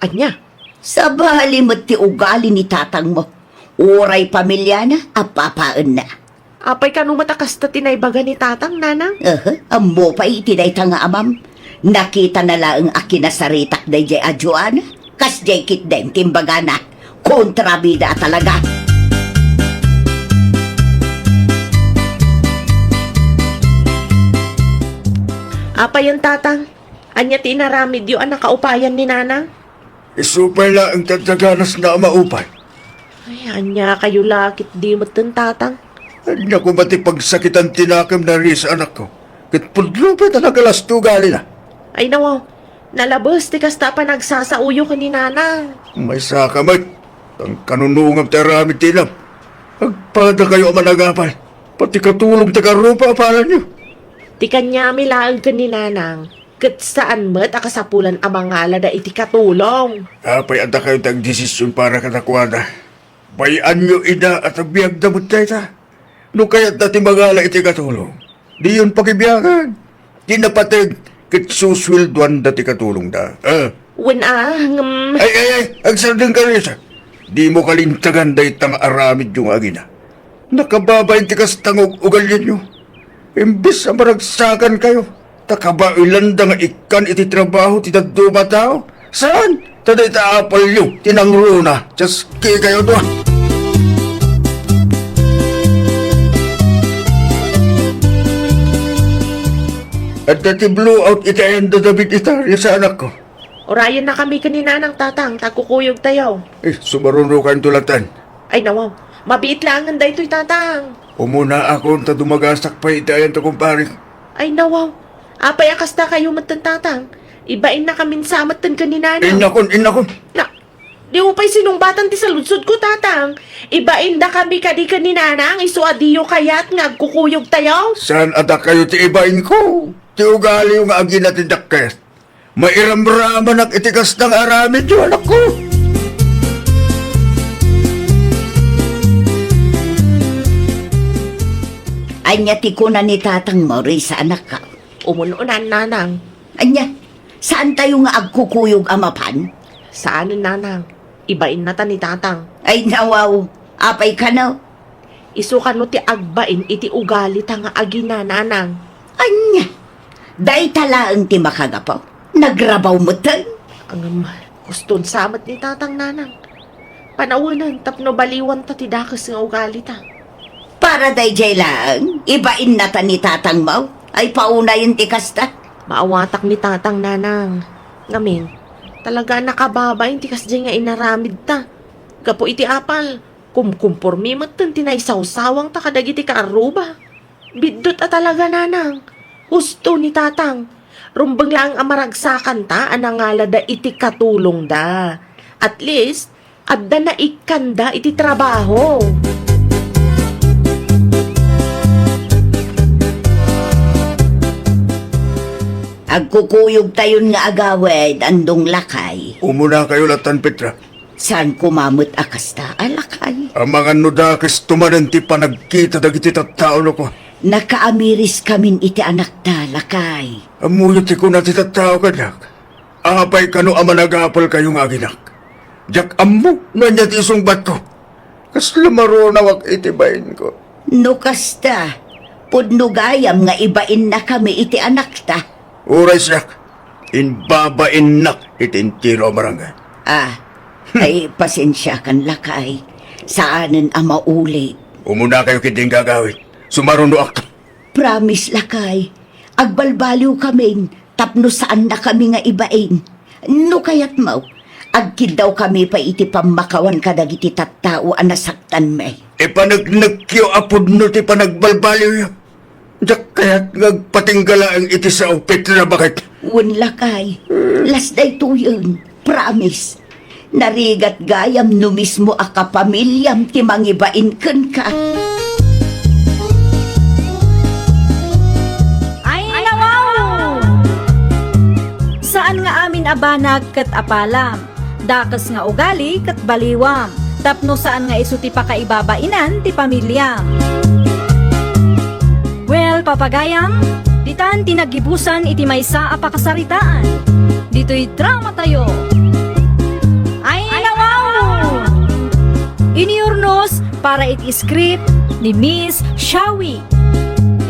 Anya. Sa bali mo ti ugali ni tatang mo. Uray pamilya na, apapaan na. Apay ka nung matakas ta tinaybaga ni tatang, nanang. Amo pa itiday tanga amam. Nakita na lang akin na saritak day jay ajuan. Kas jay kit den timbaga na. Kontrabida talaga. Apay yung tatang. Anya tinaramid yung anak kaupayan ni nanang. Isupay lang ang tataganas na maupay. Ay, anya kayo lakit di mo tun tatang. Anya ko mati pagsakitan tinakam na rin sa anak ko. Kit pudlo pa talaga lasto gali na. Ay nawaw. Nalabas ti kasta pa nagsasauyo ka ni nanang. May sakamat. Ang kanunungam taramid tinam. Pada kayo managapal. Pati katulong tagarupa para nyo. Ti kanya milaang ka ni nanang. Kat saan mo't akasapulan ang mga alada iti katulong. Apay anda kayo tag-desisyon para katakwada. Bayan nyo ina at abiyag damot tayo ta. No kaya't dati magala iti katulong. Di yun pakibiyagan. Di napatid. Kit suswilduan dati katulong da. Ay, ang sarding ka rin siya. Di mo kalintagan dahi tang aramid yung agina. Nakababayin tikas tangog ugalyan nyo. Imbis na maragsakan kayo. Takabailan da nga ikan iti trabaho ti daduma tao. Saan? Taday taapal nyo, tinangro na. Just kaya kayo doon. At dati blow out iti ayan da David Itarya sa anak ko. Orayan na kami kanina ng tatang, tagkukuyog tayo. Sumaruno ka tulatan. Ay nawaw, mabiit lang ang daytoy tatang. Umuna ako ta dumagasak pa iti ayan to kumpare. Ay nawaw, apay akas na kayo matan tatang. Ibain na kami samatan kanina na. Inakon. Na, di mo pa'y sinumbatan ti sa lunsod ko tatang. Ibain na kami kadi kanina na, ang iso adiyo kaya't ngagkukuyog tayo. Saan ada kayo ti ibain ko? Ti ugali yung agi natin dakket. Mairamraman ak itikas ng aramid yung anak ko. Anya ti ko na ni tatang Maury sa anak ka. Umununan nanang. Anya, saan tayo nga agkukuyog amapan? Saan nanang? Ibain na ta ni tatang. Ay nawaw, apay ka na. Isukan mo ti agbain iti ugali ta nga agina nanang. Anya, day talaang ti makagapaw. Nagrabaw mo tan. Ang guston samat ni tatang nanang. Panawanan tapno baliwan ta ti dakas nga ugali ta. Para day jay lang, ibain na ta ni tatang Mau. Ay paunayin ti kasta. Maawatak ni tatang nanang. Ngamin, talaga nakababayin ti kasdi nga inaramid ta. Gapo iti apal, kumkumpormi matan tinaysawsawang ta kadagiti kaaruba. Bidot a talaga nanang. Husto ni tatang. Rumbang lang ang maragsakan ta, anangala da iti katulong da. At least, adda na ikanda iti trabaho. Agkukuyog tayon nga agawid, andong lakay. Umuna kayo latan Petra. Saan kumamot akasta alakay? Ang mga nudakis tumanan ti panagkita dagiti tattao no ko. Nakaamiris kamin iti anak ta, lakay. Amuyo ti ko na ti tattao kanak. Apay kano ang managapal kayong aginak. Jak ammo na niya ti isungbat ko. Kas lamaro na wak itibayin ko. No kasta, pudnugayam nga ibain na kami iti anak ta. Uray siyak. Inbabain nak itintiro marangay. Ay pasensya kan lakay. Saanen ang mauli. Umuna kayo kiting gagawin. Sumaruno ako. Promise lakay. Agbalbaliw kami. Tapno saan na kami nga ibain. No kayat mau. Agkid daw kami pa iti pamakawan kadagiti tattao anasaktan me. Panagnagkyo apod no ti panagbalbaliw yun. Dak kaya't ngagpatinggala ang iti sa upit na bakit? Wan lakay. Last day to yun. Promise. Narigat gayam no mismo a kapamilyam ti mangibain ken ka. Ay, nawaw! Saan nga amin abanag kat apalam? Dakas nga ugali kat baliwam. Tapno saan nga iso ti pakaibabainan ti pamilyam. Well, papagayam, ditan tinagibusan iti maysa a pakasaritaan. Dito'y drama tayo. Ay, nawaw! Iniurnos para iti script ni Miss Shawi.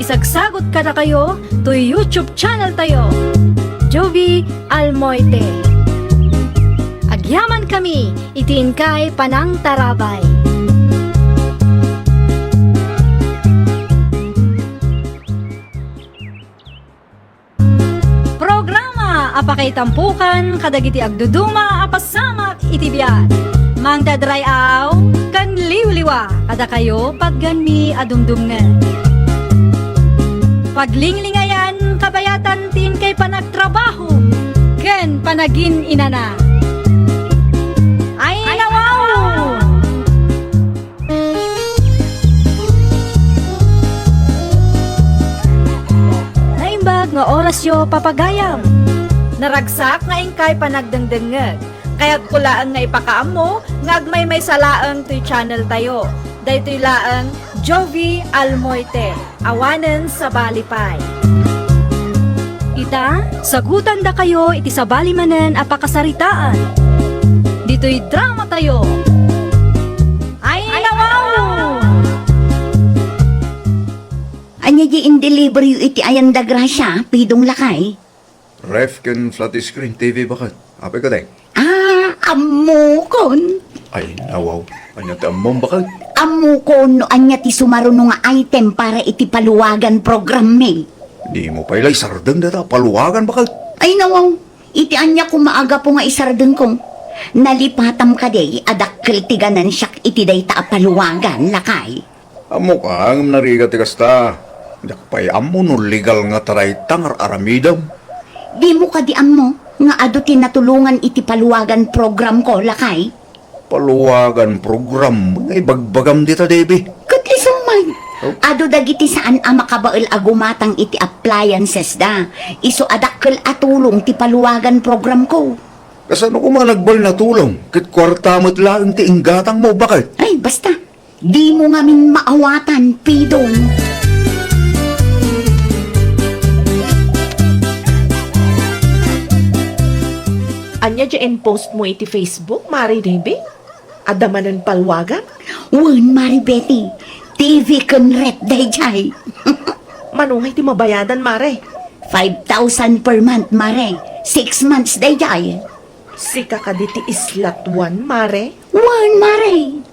Isagsagot ka na kayo to YouTube channel tayo. Jovi Almoite. Agyaman kami, itiin kay Panang Tarabay. Programa apakay tampukan kadagiti agduduma apasamak iti biyan. Mang dadrayaw kan liwliwa kada kayo pagganmi adumdumngan. Paglinglingayan kabayatan tin kay panagtrabaho ken panagin inana. Ay nawaw! orasyo papagayam. Naragsak nga ingkay panagdengdengeg. Kaya't kulaan nga ipakaamo nga agmay may salaang to'y channel tayo. Daytoy laang Jovi Almoite, awanen sa balipay. Ita, sagutan da kayo iti sa balimanen apakasaritaan. Dito'y drama tayo. Ay, nawaw! Anya di in delivery iti ayan da grasya, pidong lakay. Ref ken flat screen TV bakit? Apay ka deng? Amukon. Ay, nawaw. Anya ti ammom bakit? Amukon no anya ti sumaruno nga item para iti paluwagan program me. Di mo pa ilay sardeng data, paluwagan bakit? Ay nawaw, iti anya ko maaga po nga isardeng kong. Nalipatam ka day, adakkel ti ganan siyak iti day ta paluwagan, lakay. Amo ka, ang narigat ti kasta. Dakpay amo no legal nga taray tangar aramidam. Di mo ka di mo, nga ado tinatulungan iti paluwagan program ko, lakay. Paluwagan program, ngay bagbagam dita, Debbie. Katlisumay. Ado dagiti saan makabael agumatang iti appliances da. Iso adakkel atulong ti paluwagan program ko. Kasano ko managbal na tulong? Kit kwarta mo't lang ti inggatang mo, bakit? Ay, basta. Di mo nga min maawatan, pidong. Anya dyan post mo iti Facebook, Mari Debbie? Adamanan palwagan? Wan, Mari Betty. TV kan rep dayjay. Manungay ti mabayadan, Mare. 5,000 per month, Mare. 6 months dayjay. Sika ka diti islat 1, Mare. Wan, Mare.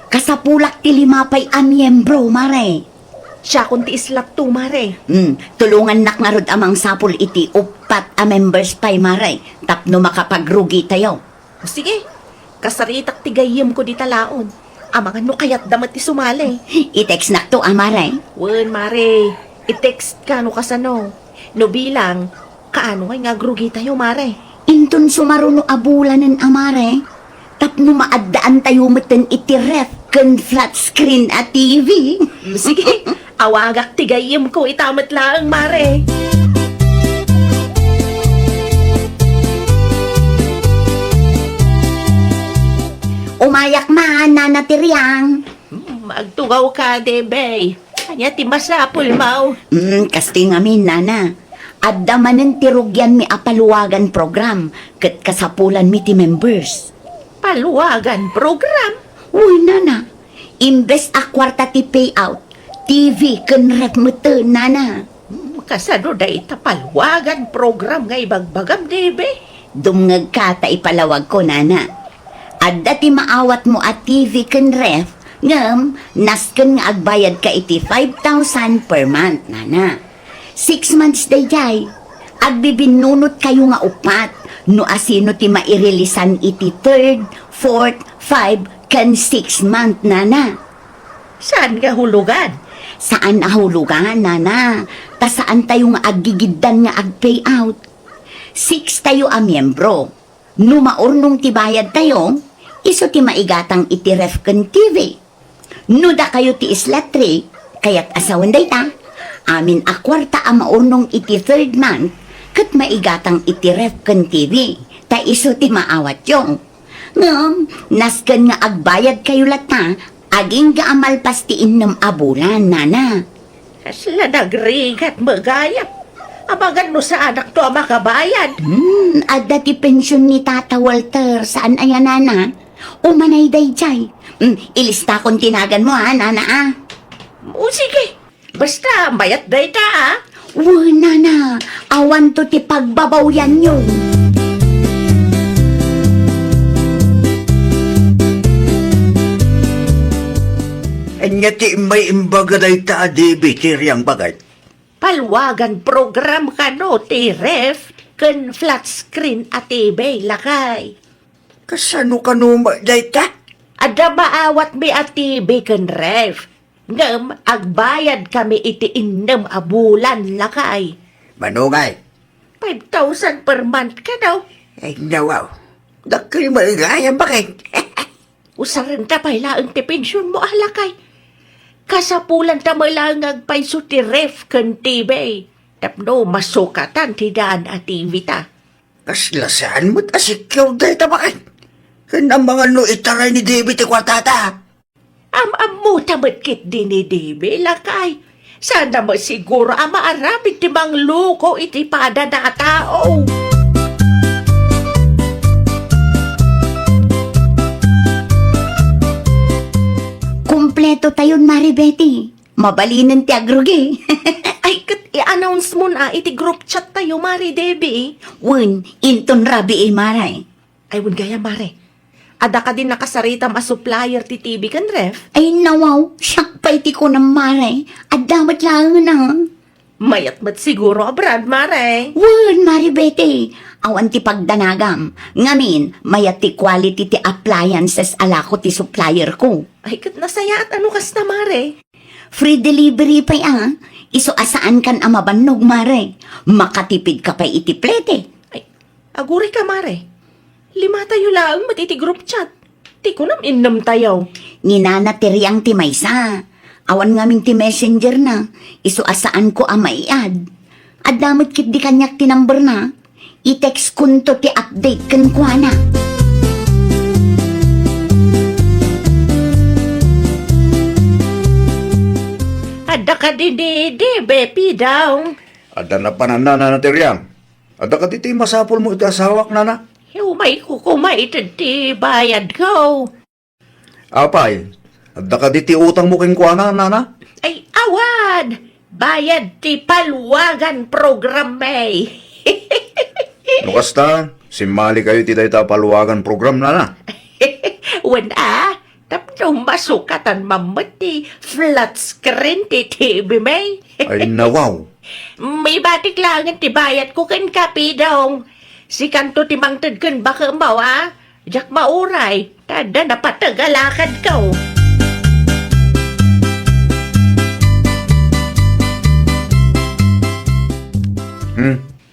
Kasapulak ti limapay a miyembro, Mare. Siya kun ti islat 2, Mare. Tulungan nak nga rod amang sapul iti upat a members pay, Mare. Tapno makapagrugi tayo. O sige, kasaritak ti gayem ko di talaon. Amangan no kayat damat ti sumali. I-text nak to, Mare. Wen, Mare, i-text ka no kasano. No bilang, kaano nga grugi tayo, Mare. Inton sumaruno abulanan, Mare. Tapno maaddaan tayo meten iti ref kan flat screen at TV. Sige, awagak ti gayem ko itamat lang, Mare. Umayak man, nanatiryang. Magtugaw ka, Debe. Kanya ti masapul mau. Kasti ngamin, nana. Adda manen tirugyan mi apaluwagan program. Kat kasapulan mi ti members. Paluwagan program. Uy, nana. Imbes a kwarta ti payout. TV kan ref mete, nana. Kasano da ita paluwagan program nga ibagbagam, Debe. Dumngag ka ta ipalawag ko, nana. Adda ti maawat mo at TV kan ref. Ngam, nasken nga agbayad ka iti 5,000 per month, nana. 6 months dayjay. Agbibinunot kayo nga upat. No asino ti mairilisan iti 3rd, 4th, 5, kan 6 month, nana. Saan nga hulugan? Saan ahulugan, nana? Ta saan tayo nga aggigiddan nga ag-payout? 6 tayo a miyembro. No maurnong ti bayad tayo, iso ti maigatang iti ref kan TV. No da kayo ti isla 3, kayat asawan day ta. Amin a kwarta a maurnong iti 3rd month, kat maigatang iti ref kan TV. Ta iso ti maawat yung. Ngam, nasken nga agbayad kayo lata, aging gaamalpas ti innem a bulan, nana. Sila nagrigat magayap. Abagan mo sa anak to ang makabayad. Adda ti pensyon ni Tata Walter, saan ayan, nana? Umanay dayjay. Ilista kong tinagan mo, ha, nana, ah. O sige, basta mayat day ta, ha? Uy, nana, awan to ti pagbabawyan yun. Anya ti may imbaga day ta, Debbie, tiryang bagay. Palwagan program ka no, ti ref, kan flat screen at TV lakay. Kasano ka numa day ta? Ada maawat mi at TV kan ref. Ngam, agbayad kami iti innem a bulan lakay. Manungay. 5,000 per month ka daw. Ay, nawaw. Dakil maligayang bakit? Usaran ta pala ang ti pensyon mo alakay. Kasapulan ta malang agpaiso ti ref kan TV. Tapno masukatan ti daan at TV ta. Kaslasaan mo't asikyaw dahi tabakan. Kanang mga no itaray ni David kwartata. Am-am mo tamat kit din ni Debe, lakay. Sana masiguro maaramid ti mang luko iti pada na tao. Kumpleto tayon, Mari Betty. Mabalinan ti agrugi. Ay, kat i-announce mo na iti group chat tayo, Mari Debe. Wen, inton rabi maray. Ay, wun gaya, Mare. Ada ka din nakasarita supplier ti TV kan, ref? Ay nawaw, siyak pa iti ko ng maray. At damat lang na. Mayat mat siguro, Brad, Mare. Wen, Mari Betty. Awan ti pagdanagam. Ngamin, mayat ti quality ti appliances alako ti supplier ko. Ay, kat nasaya at ano kas na, Mare? Free delivery pa Iso asaan kan amabannog, Mare. Makatipid ka pa iti plete. Ay, aguri ka, Mare. 5 tayo lang matiti group chat. Ti ko nam innam tayo. Ninanatiriang ti maysa. Awan ngamin ti messenger na. Iso asaan ko maiad. At damot kit di kanyak ti number na. I-text kunto ti update kan kwa na. Ada ka didi, bepi daw. Ada na pananana na tiryang. Ada ka diti masapol mo iti asawak nana. May kukumay ti bayad ko. Apay, ada ka diti utang mo king kuana nana. Ay, awad! Bayad ti palwagan program may. No kasta, simali kayo ti dayta paluwagan program nana. Wala, tapno masukatan mamati flat screen ti TV may. Ay nawaw. May batik lang ti bayad ko kan kapi daw. Si kanto ti mangtad kan baka mawa. Jak mauray, tada napatagalakad ko.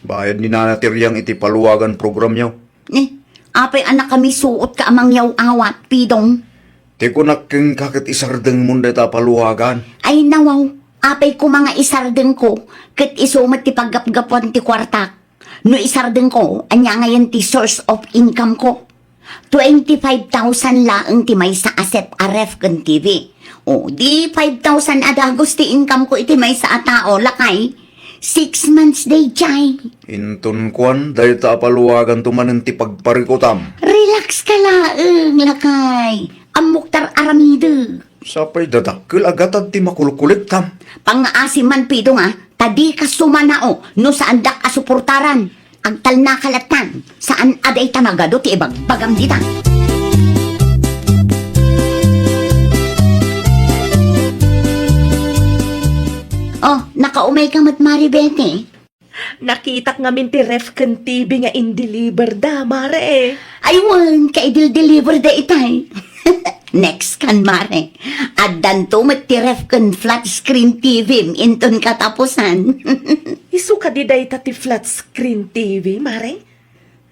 Bayad ni Nana Tiryang iti paluwagan program yaw. Apay anak kami suot ka amang yaw awat, pidong. Ti ko naking kakit isardeng munda ta paluwagan. Ay nawaw, apay ko mga isardeng ko, kat isumat ti paggapgapuan ti kwartak. No isardeng ko, anya ngayon ti source of income ko. 25,000 laang ti may sa asset aref kan TV. O, di 5,000 adagos ti income ko iti may sa atao, lakay. 6 months day, chay. Intun kwan, dahil ta paluwagan tumanin ti pagparikotam. Relax ka laang, lakay. Amuktar aramide. Sapay dadakkel agatad ti makulkulit tam. Pang-aasim man pido nga, tadi ka sumanao, no saan dak asuportaran. Agtal na kalatan, saan aday tanagado ti ibagbagam dita. Oh, nakaumay ka mat Maribete. Nakitak nga min ti ref kan TV nga in-deliver da, Mare. Ay wan, kaidil-deliver da itay. Next kan, Mare. Addan to matiref kan flat screen TV inton katapusan. Isu ka di day ti flat screen TV, Mare.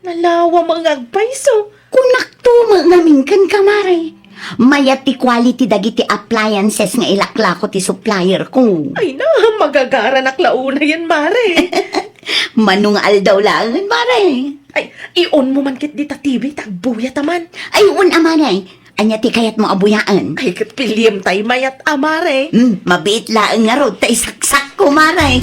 Nalawa mga agpaiso. Kunak to ngamin kan ka, Mare. Mayat ti quality dagiti appliances nga ilakla ko ti supplier ko. Ay na, magagara naklauna yan, Mare. Manungal daw lang, Mare. Ay, i-on mo man kit di ta TV, tagbuya taman. Ay, Mare. Anya ti kayat mo abuyaan. Ay, kat pilyem tay mayat, Mare. Mabit laang nga rod, tay saksak ko, Mare.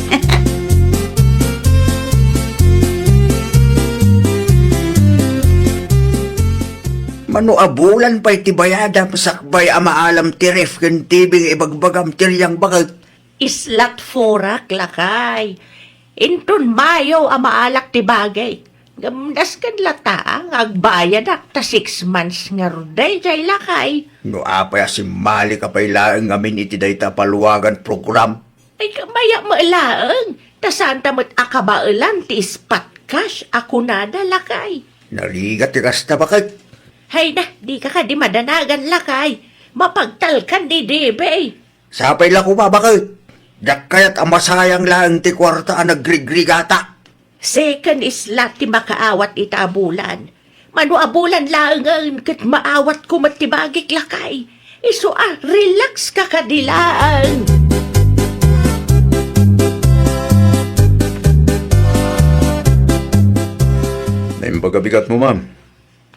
Mano abulan pa iti bayada masakbay amaalam ti ref ken TV nga ibagbagam tiryang bakit. Islat forak lakay. Inton mayo amaalak ti bagay. Gamdas kan lata, agbayad ak ta 6 months nga ruday jay lakay. No apay asimali ka pa'y laang ngamin iti dayta paluwagan program. Ay kamaya maalaang, ta santa mo't akabailan ti ispat cash ako nada lakay. Narigat ti kasta bakit. Hay na, di ka di madanagan lakay. Mapagtalkan di debe. Sapay la ko ba bakit? Dak kayat amasayang laang ti kwarta ang nagrigrigata. Second is ti makaawat ita abulan. Mano abulan lang ang kat maawat ko matibagik lakay. Iso relax ka kadilaan. Impagabigat mo, ma'am.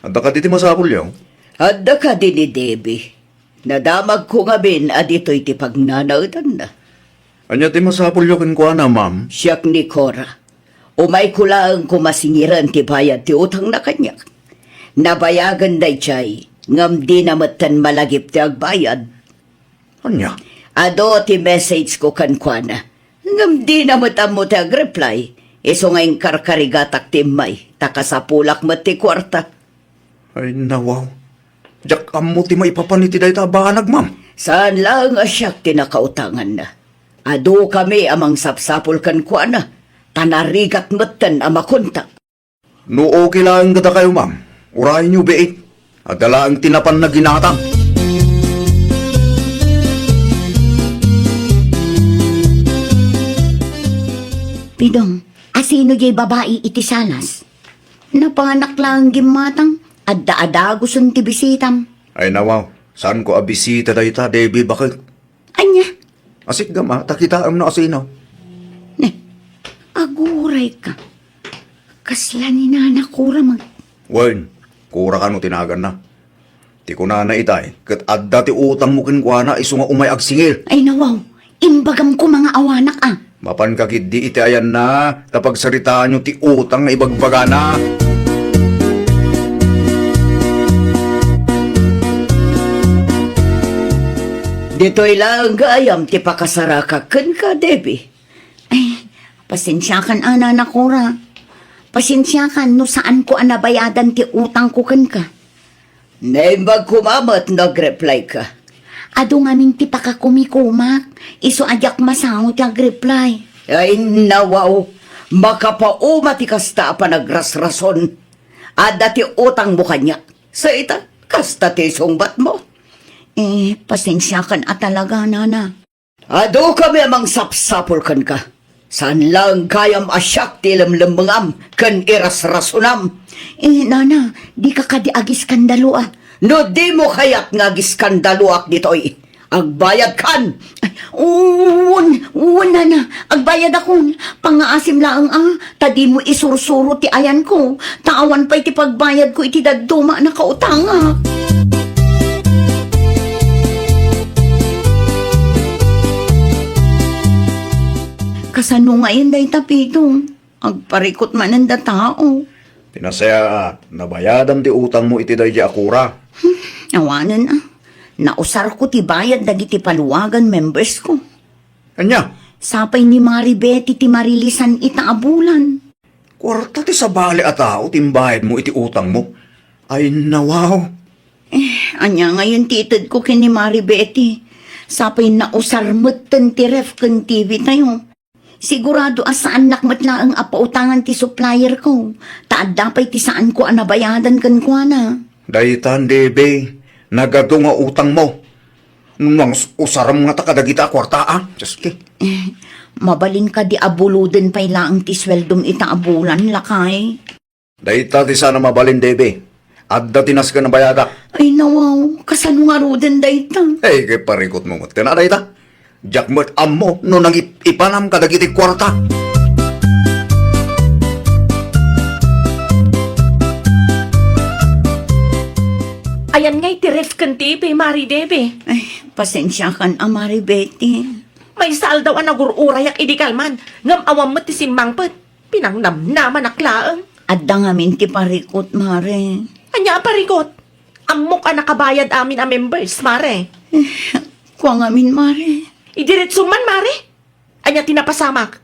Anda ka diti masakol yaw. Adda ka din ni Debbie. Nadamag ko nga bin, adito'y ti pagnanautan na. Anya ti masakol yaw kinuha na, ma'am. Siyak ni Cora. Umay ko lang kumasingiran ti bayad ti utang na kanya. Nabayagan day chay, ngam di namatan malagip ti agbayad. Anya? Ado ti message ko kankwana. Ngam di namatan mo ti agreply. Iso ngayong karkarigatak ti may, takasapulak mo ti kwarta. Ay, nawaw. Diyak amo ti maipapaniti dahi tabanag, ma'am. Saan lang asyak tinakautangan na. Ado kami amang sapsapul kankwana. Tanarigat matan amakunta. No okay lang gada kayo, ma'am. Urahin niyo beit. At dala ang tinapan na ginatang. Pidong, asino jay babae iti salas? Napanak lang gimatang, adda-ada gusto ti bisitam. Ay, nawaw. Saan ko abisita dahi ta, Debbie, bakit? Anya, Asik gama, takitaam na asino. aguray ka. Kasla ni nanakura mag... Wen, kura ka no tinagan na. Ti ko na itay, kat adda ti utang mo kinkwana iso nga umay agsingil. Ay nawaw, imbagam ko mga awanak ah. Mapan kakid di iti ayan na, tapag saritaan nyo ti utang nga ibagbaga na. Dito'y lang gayam ti pakasarakakan ka, Debbie. Ay, pasensyakan ana nakura. Pasensyakan no saan ko anabayadan ti utang ko kan ka. Naimbag kumamat, nag-reply ka. Ado ngamin ti pakakumikumak, iso adyak masango ti ag-reply. Ay nawaw, makapauma ti kasta pa nagrasrason. Ada ti utang mo kanya. Sa ita, kasta ti sungbat mo. Pasensyakan at talaga, nana. Ado kami amang sapsapol kan ka. Saan lang kayam asyak ti lamlambangam kan iras-rasunam. Nana, di ka kadiagis skandalo ah. No, di mo kaya't ngagiskandaloak dito'y. Agbayad kan. Nana, agbayad akon. Pangaasim lang ah. Tadi mo isursuro ti ayan ko. Taawan pa iti pagbayad ko iti daduma na kautanga. Kasano ngayon day tapito? Agparikot man ang tao. Tinasaya, nabayadam ti utang mo iti dahi akura. Awanan ah. Nausar ko ti bayad dagiti paluwagan members ko. Anya, Sapay ni Mari Betty ti marilisan itaabulan. kwarta ti sabali a tao, timbayad mo iti utang mo. Ay, nawaw. Anya ngayon titid ko kini Mari Betty. Sapay nausar mutten ti ref kan TV tayo. Sigurado asaan nakmatla ang apautangan ti supplier ko. Taad dapay ti saan ko anabayadan kan kwa na. Daytan, Debe, nagado nga utang mo. Nang usaram nga takadagita kwarta, ah. Just Mabalin ka di abuluden pay laang ti sweldom itaabulan lakay. Dayta ti sana mabalin, Debe. Adda tinas ka na bayada. Ay nawaw, kasano nga ruden dayta. Eh, kay parikot mo ngot ka na, dayta. Jack mo amo no nang ipanam kadagiti kwarta. Ayan nga'y tiref kan TV, Mari Debe. Ay, pasensya kan Amari Betty. May sal daw ang nagururayak idikalman. Ngam awam mo ti simmangpet. Pinangnam naman aklaang. Adda nga minti parikot, Mare. Anya parikot. Amok ang nakabayad amin a members, Mare. Kuha nga min, Mare. Idiretso man, Mare. Anya tinapasamak.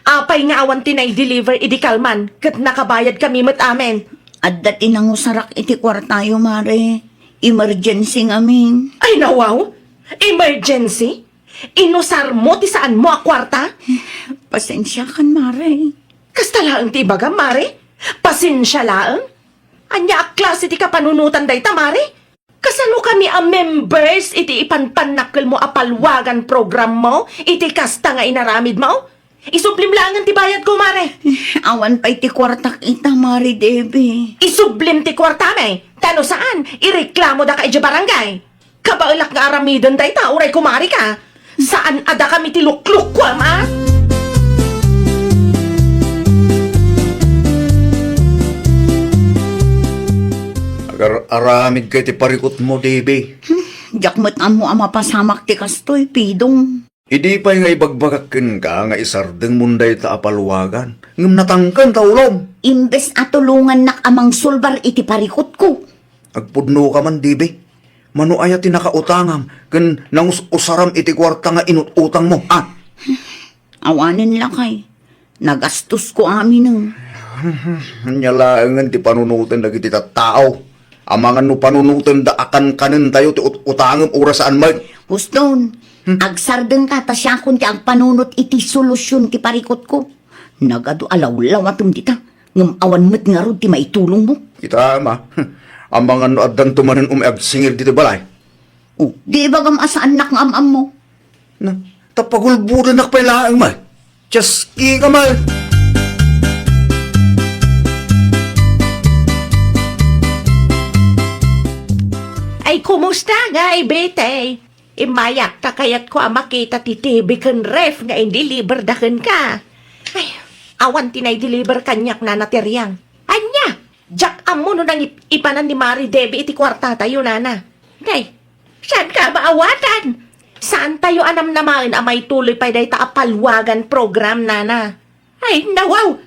Apay nga awan tinay-deliver idikalman. Kat nakabayad kami mat amin. Adda tinangusarak iti kwartayo, Mare. Emergency nga min. Ay nawaw. Emergency? Inusar mo ti saan mo a kwarta? Pasensya kan, Mare. Kasta laang ti baga, Mare. Pasensya laang. Anya a klase ti kapanunutan day ta, Mare. Kasano kami a members iti ipanpanakkel mo a palwagan program mo? Iti kasta nga inaramid mo? Isublim langan ti bayad ko, Mare. Awan pa iti kwartak ita, Mare Debbie. Isublim ti kwartame. Tano saan? Ireklamo da ka iti barangay. Kabailak nga aramidon day ta, uray kumari ka. Saan ada kami ti lukluk ko, ma? Agar aramid kay ti parikot mo, Debbie. Jakmat mo ang mapasamak ti kastoy, pidong. Idi pa nga ibagbagakin ka nga isardeng munday ta apalwagan. Ngam natangkan ta ulom. Imbes atulungan nak amang sulbar iti parikot ko. Agpudno ka man, Debbie. Mano aya ti nakautangam, ken usaram iti kwarta nga inututang mo, ah. Awanin lakay. Nagastos ko amin ng. Nyalaangan ti panunutan dagiti tao. Amangan no panunutan da akan kanen tayo ti utangam orasaan man. Huston, agsardeng ka tasya kun ti agpanunot iti solusyon ti parikot ko. Nagado alaw-law atum dita. Ngam awan met nga rod ti maitulong mo. Kita ama. Amangan no addan tumanen agsingir diti balay. Oh, di ba gam asaan nak nga amam mo? Na, tapagulbudan nak pailaang man. Tsaski ka man. Ay, kumusta nga, bete? Imayak ta kayat ko makita ti TV kan ref nga in-deliver daken ka. Ay, awan tinay deliver kanyak na natiriyang. Anya, Jack amo no nang ipanan ni Mari Debbie iti kwarta tayo, nana. Day, saan ka maawatan? Saan tayo anam naman amay tuloy pa day taapalwagan program, nana? Ay, nawaw!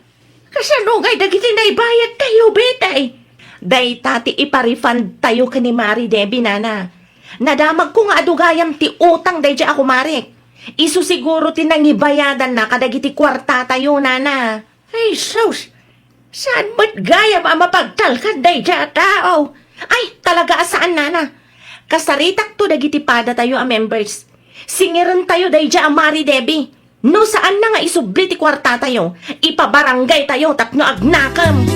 Kasanungay dagiti naibayad tayo, betay. Day tati iparefund tayo ka ni Mari Debbie, nana. Nadamag ko nga adugayam ti utang day ako, Marek. Isu siguro tinangibayadan na kadagiti kwarta tayo, nana. Ay, sus! Saan ba't gayam ang mapagtalkan day tao? Ay, talaga asaan, nana? Kasaritak to dagiti pada tayo ang members. Singiran tayo day ang Mari Debbie. No saan na nga isubli ti kwarta tayo, ipabarangay tayo tapno agnakam.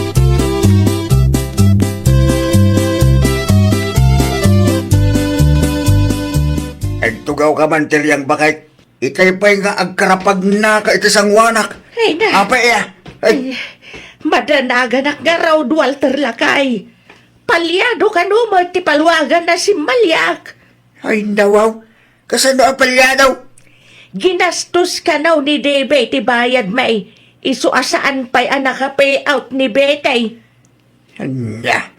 Agtugaw ka man, tilyang bakit. Ikay pa'y nga agkarapag na ka itisang wanak. Ay na, Apa iya? Ay, madanaganak nga raw Walter Lakay. Palyado ka no, magtipalwagan na si Malyak. ay nawaw. Kasano ang palya daw? Ginastos ka na ni Debe, ti bayad may. Isuasaan pa'y anak ka payout ni Betay. Anya.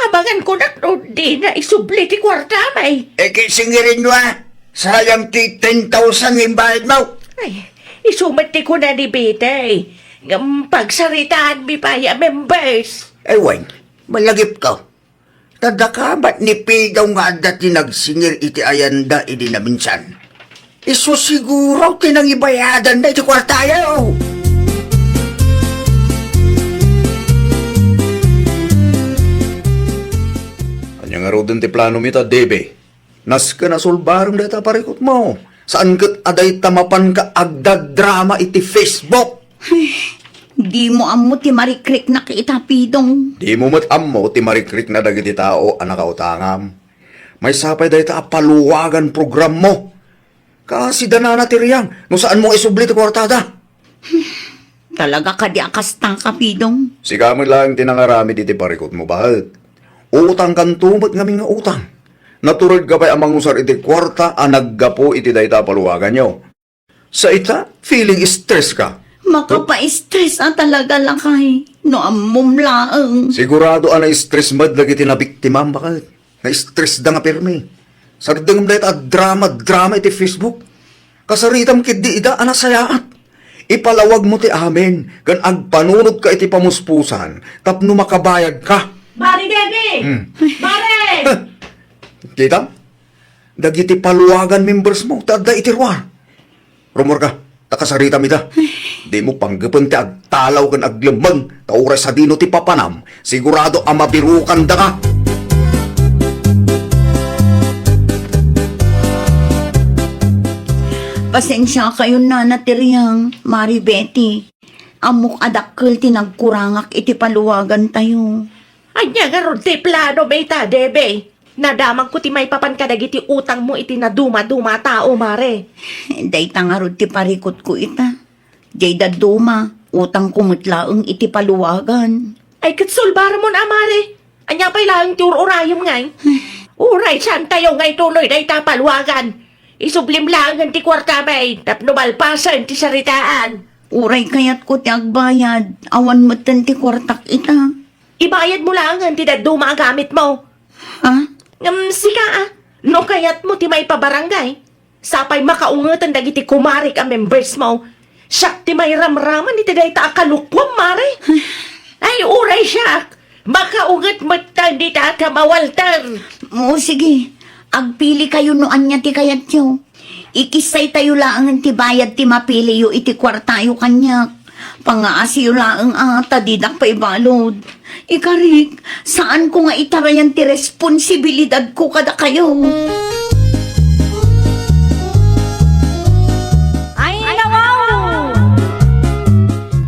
Abangan ko na di na isubli ti kwarta may. Singirin mo ah. Sayang ti 10,000 yung bayad mo. Ay, isumati ko na ni Betay. Pagsaritaan mi pa ya members. Ay, Wayne, malagip ka. Tadakamat ni Pidaw nga dati nagsingir iti ayanda idi na minsan. Iso siguro tinang ibayadan na iti kwartayo. Anya nga ro ti plano mita, Debe. Nas ka nasulbarong data parikot mo. Saan kat aday tamapan ka agdadrama iti Facebook? Di mo amo ti marikrik na kita, pidong. Di mo matam mo ti marikrik na dagiti tao ang nakautangam. May sapay dahi ta paluwagan program mo. Kasi danana ti riyang, no saan mo isubli ti kwartada? Talaga ka di akastang ka, pidong. Siga mo lang tinangarami diti parikot mo, bahal. Utang kan tumat nga nga utang. Naturod ka pa'y amang usar iti kwarta ang naggapo iti dahi ta paluwagan nyo. Sa ita, feeling stress ka. Makapa-stress talaga lakay. No amom laang. Sigurado na stress mad lagi tinabiktimam bakit? Na-stress da nga pirmi. Sardang dahit drama iti Facebook. Kasaritam kid di ida anasayaat. Ipalawag mo ti amin. Kan agpanunod ka iti pamuspusan. Tapno makabayad ka. Mari Debbie! Mari! Kita? Dagiti paluwagan members mo. Tada iti ruar. Rumor ka. Takasaritam ida. Di mo panggapan ti agtalaw kan aglamang. Tauras sa dino ti papanam. Sigurado ang mabirukan da ka. Pasensya kayo na natiriyang, Mari Betty. Amok adakkel tinagkurangak iti paluwagan tayo. Anya nga ron ti plano may ta, Debe. Nadamang ko ti may papan kadagiti utang mo iti na duma-duma tao, Mare. Day tangarod ti parikot ko ita. Day daduma, utang kumutlaang iti paluwagan. Ay katsulbar mo na, Mare. Anya pa'y lahing ti urayom ngay. Uray, saan tayo ngay tuloy na itapalwagan? Isublim lang ang ti kwarta may, tapno malpasan ti saritaan. Uray kayat ko ti agbayad, awan matan ti kwartak ita. Ibayad mo lang ang tidak dumagamit mo. Ha? Sika no kayat mo ti may pabarangay. Sapay makaungatan dagiti kumarik ang members mo. Siyak ti may ramraman iti dayta akalukwam, mare. Ay, uray siyak. Makaungat matang di ta kamawaltar. Oo, sige. Agpili kayo noan niya ti kayat yo. Ikisay tayo lang ang tibayad ti mapili yo iti kwartayo kanyak. Pangaasi yo lang ata didak pa ibalod. Ikarik, saan ko nga itarayan ti responsibilidad ko kada kayo? Ay, nawaw!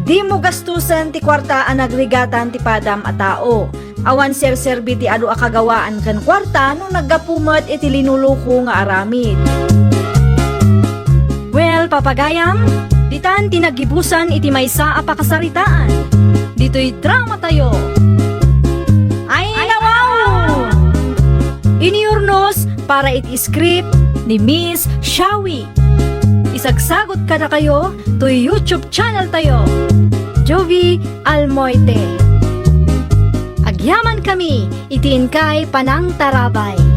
Di mo gastusan ti kwartaan nagrigatan ti padam a tao. Awan serserbi ti adu akagawaan kan kwarta nung naggapumat iti linuluko nga aramid. Well, papagayam, ditan tinagibusan iti maysa a pakasaritaan. Dito'y drama tayo. Ay, nawaw! Iniurnos para iti script ni Miss Shawi. Isagsagot ka na kayo to YouTube channel tayo. Jovi Almoite. Agyaman kami, itiin kay Panang Tarabay.